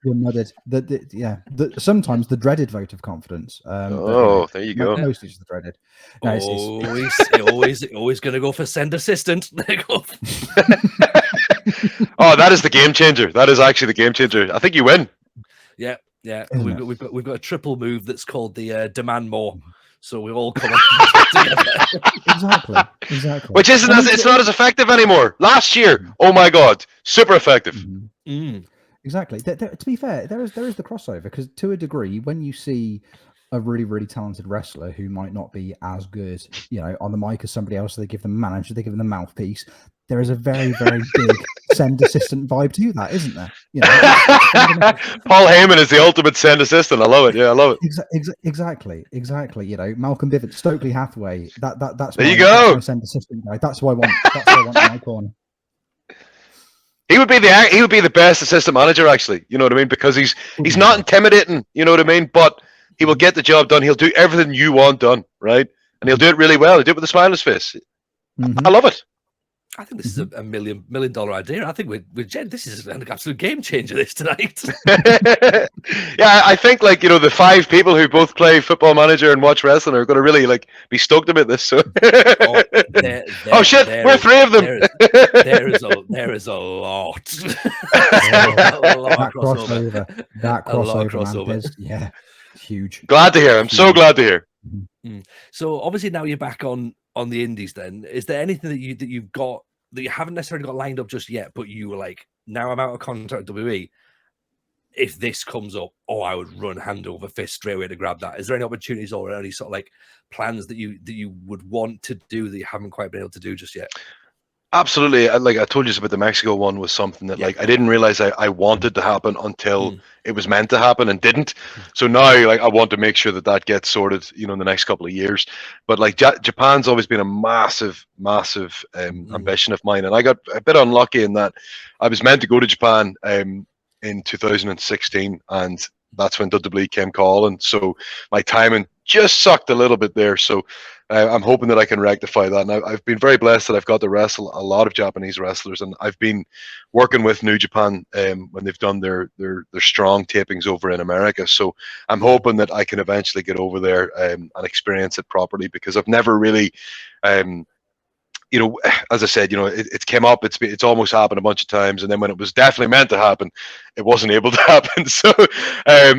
mudded. Sometimes the dreaded vote of confidence. There you go. Mostly just the dreaded. No, always going to go for send assistant. Oh, that is the game changer. That is actually the game changer. I think you win. Yeah. We've got a triple move that's called the demand more. So we all come together. Exactly. Which it's not as effective anymore. Last year, oh my god, super effective. Exactly. To be fair, there is the crossover, because to a degree, when you see a really, really talented wrestler who might not be as good, you know, on the mic as somebody else, they give them manager, they give them the mouthpiece. There is a very, very big send assistant vibe to that, isn't there? You know, Paul Heyman is the ultimate send assistant. I love it. Yeah, I love it. Exactly. You know, Malcolm Bivett, Stokely Hathaway. That's there you go. That's my send assistant guy. That's what I want. That's what I want in my corner. He would be the best assistant manager, actually. You know what I mean? Because he's not intimidating. You know what I mean? But he will get the job done. He'll do everything you want done, right? And he'll do it really well. He'll do it with a smile on his face. I love it. I think this is a $1 million idea. I think this is an absolute game changer this tonight. Yeah, I think, like, you know, the 5 people who both play Football Manager and watch wrestling are going to really like be stoked about this. So. Oh shit, we're 3 of them. There is a lot. That crossover. Yeah, huge. Glad to hear. I'm so glad to hear. So obviously now you're back on the indies. Then is there anything that you've got that you haven't necessarily got lined up just yet, but you were like, now I'm out of contract with WWE, if this comes up, I would run hand over fist straight away to grab that? Is there any opportunities or any sort of like plans that you would want to do that you haven't quite been able to do just yet? Absolutely. Like I told you about the Mexico one, was something that like I didn't realize I wanted to happen until it was meant to happen and didn't. So now, like, I want to make sure that gets sorted, you know, in the next couple of years. But like Japan's always been a massive ambition of mine, and I got a bit unlucky in that I was meant to go to Japan in 2016, and that's when WWE came calling. So my timing just sucked a little bit there. So I'm hoping that I can rectify that. And I've been very blessed that I've got to wrestle a lot of Japanese wrestlers, and I've been working with New Japan when they've done their strong tapings over in America. So I'm hoping that I can eventually get over there and experience it properly, because I've never really you know, as I said, you know, it's came up. It's almost happened a bunch of times, and then when it was definitely meant to happen, it wasn't able to happen. So,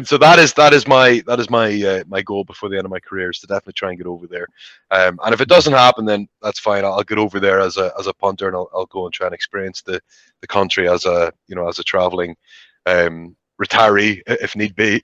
so that is my goal before the end of my career, is to definitely try and get over there. And if it doesn't happen, then that's fine. I'll get over there as a punter, and I'll go and try and experience the country as a traveling retiree if need be.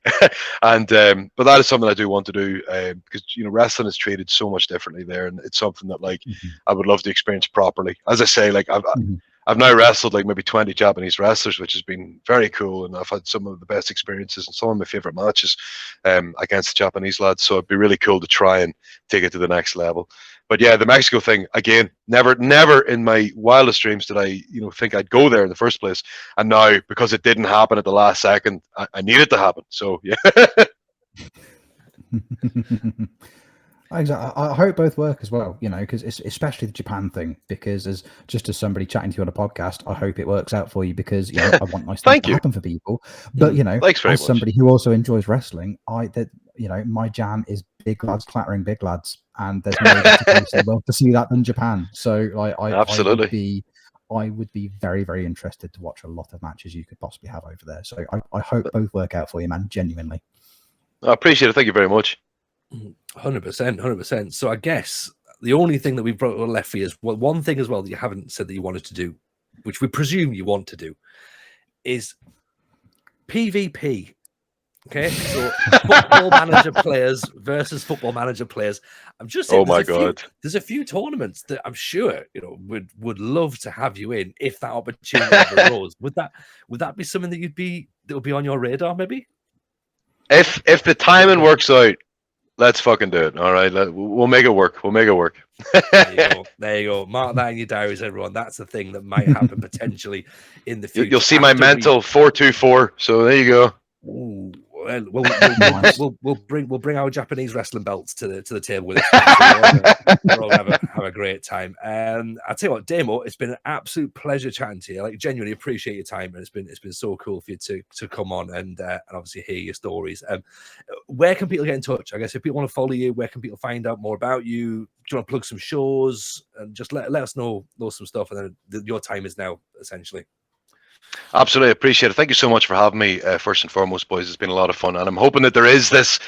And but that is something I do want to do, because you know, wrestling is treated so much differently there, and it's something that like I would love to experience properly. As I say, like I've now wrestled like maybe 20 Japanese wrestlers, which has been very cool, and I've had some of the best experiences and some of my favorite matches against the Japanese lads. So it'd be really cool to try and take it to the next level. But yeah, the Mexico thing, again, never in my wildest dreams did I, you know, think I'd go there in the first place. And now, because it didn't happen at the last second, I need it to happen. So yeah. I hope both work as well, you know, because it's especially the Japan thing, because as somebody chatting to you on a podcast, I hope it works out for you, because, you know, I want nice things to happen for people. But, you know, as somebody who also enjoys wrestling, you know, my jam is big lads clattering big lads, and there's no better place in the world to see that than Japan. So Absolutely. I would be very, very interested to watch a lot of matches you could possibly have over there. So I hope both work out for you, man, genuinely. I appreciate it. Thank you very much. 100%. So I guess the only thing that we've brought left for you is one thing as well that you haven't said that you wanted to do, which we presume you want to do, is PvP. Okay, so Football Manager players versus Football Manager players. I'm just saying, there's a few tournaments that I'm sure, you know, would love to have you in if that opportunity ever arose. Would that be something that would be on your radar, maybe? If the timing works out, let's fucking do it. All right, we'll make it work. There you go. Mark that in your diaries, everyone. That's the thing that might happen potentially in the future. You'll see my mental 424. So there you go. Ooh, we'll bring our Japanese wrestling belts to the table with us. We'll all have a great time. I'll tell you what, Damo, it's been an absolute pleasure chatting to you. Like, genuinely appreciate your time, and it's been so cool for you to come on and obviously hear your stories. Where can people get in touch? I guess if people want to follow you, where can people find out more about you? Do you want to plug some shows and just let us know some stuff? And then your time is now, essentially. Absolutely, appreciate it. Thank you so much for having me. First and foremost, boys, it's been a lot of fun, and I'm hoping that there is this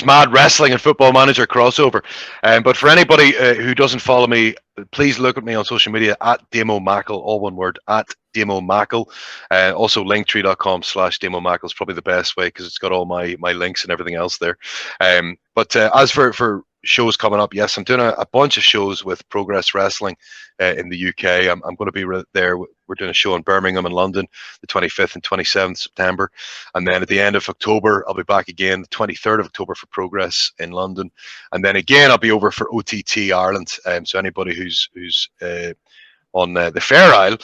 mad wrestling and Football Manager crossover. But for anybody who doesn't follow me, please look at me on social media at Damo Mackle, all one word, at Damo Mackle. Also, linktree.com/Damo Mackle is probably the best way, because it's got all my links and everything else there. But as for shows coming up, yes, I'm doing a bunch of shows with Progress Wrestling in the UK. I'm going to be there. We're doing a show in Birmingham and London, the 25th and 27th September. And then at the end of October, I'll be back again, the 23rd of October for Progress in London. And then again, I'll be over for OTT Ireland. So anybody who's on the Fair Isle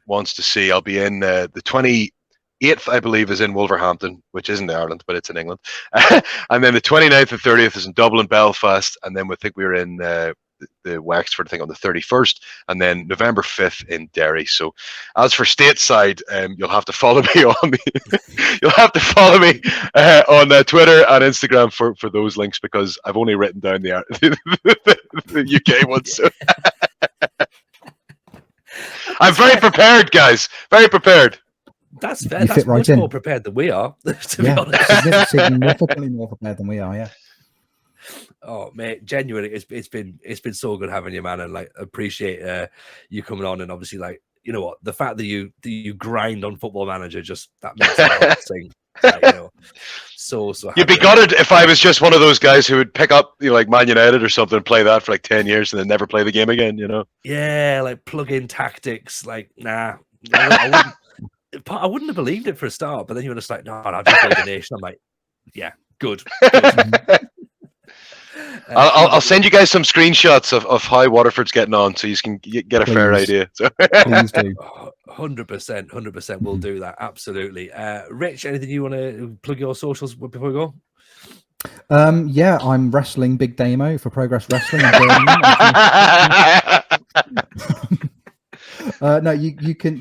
wants to see, I'll be in the 28th, I believe, is in Wolverhampton, which isn't Ireland, but it's in England. And then the 29th and 30th is in Dublin, Belfast. And then we think we're in the Wexford, I think, on the 31st. And then November 5th in Derry. So as for stateside, you'll have to follow me on on Twitter and Instagram for those links, because I've only written down the UK ones. So. I'm very prepared, guys. Very prepared. That's fair. That's much more prepared than we are, to be honest. Significantly more prepared than we are, yeah. Oh, mate, genuinely, it's been so good having you, man, and like appreciate you coming on, and obviously, like, you know what, the fact that you grind on Football Manager, just that makes it sing. Like, you know, so you'd be gutted if I was just one of those guys who would pick up, you know, like Man United or something, and play that for like 10 years and then never play the game again, you know? Yeah, like plug in tactics, like, nah. I wouldn't have believed it for a start, but then you were just like, no, I've just played the nation. I'm like, yeah, good. I'll send you guys some screenshots of how Waterford's getting on, so you can get a fair idea. So. Please do. 100%. We'll do that. Absolutely. Rich, anything you want to plug your socials before we go? Yeah, I'm wrestling Big Damo for Progress Wrestling. No, you can.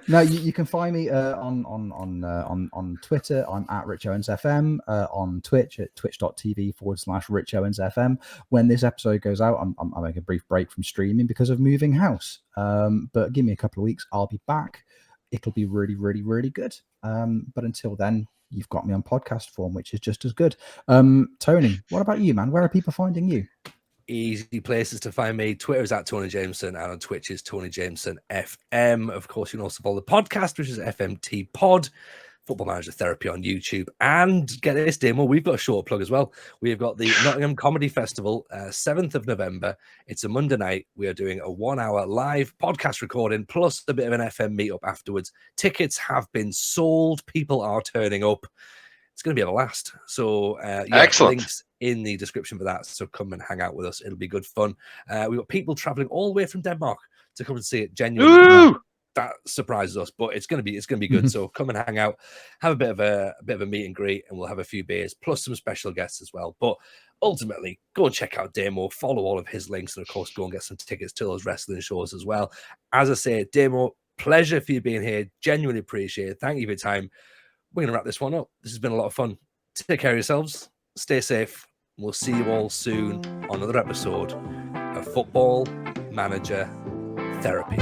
No, you can find me on Twitter. I'm at Rich Owens FM. On Twitch at twitch.tv/Rich Owens FM. When this episode goes out, I'm making a brief break from streaming because of moving house. But give me a couple of weeks, I'll be back. It'll be really, really, really good. But until then, you've got me on podcast form, which is just as good. Tony, what about you, man? Where are people finding you? Easy places to find me. Twitter is at Tony Jameson, and on Twitch is Tony Jameson FM. Of course, you can also follow the podcast, which is FMT Pod, Football Manager Therapy on YouTube. And get this, Damo, we've got a short plug as well. We've got the Nottingham Comedy Festival, 7th of November. It's a Monday night. We are doing a 1-hour live podcast recording, plus a bit of an FM meetup afterwards. Tickets have been sold. People are turning up. It's going to be a blast. So, Excellent. Links in the description for that. So come and hang out with us. It'll be good fun. We've got people traveling all the way from Denmark to come and see it. Genuinely, that surprises us, but it's going to be good. So come and hang out, have a bit of a meet and greet, and we'll have a few beers plus some special guests as well. But ultimately, go and check out Damo, follow all of his links, and of course, go and get some tickets to those wrestling shows as well. As I say, Damo, pleasure for you being here. Genuinely appreciate it. Thank you for your time. We're going to wrap this one up. This has been a lot of fun. Take care of yourselves. Stay safe. We'll see you all soon on another episode of Football Manager Therapy.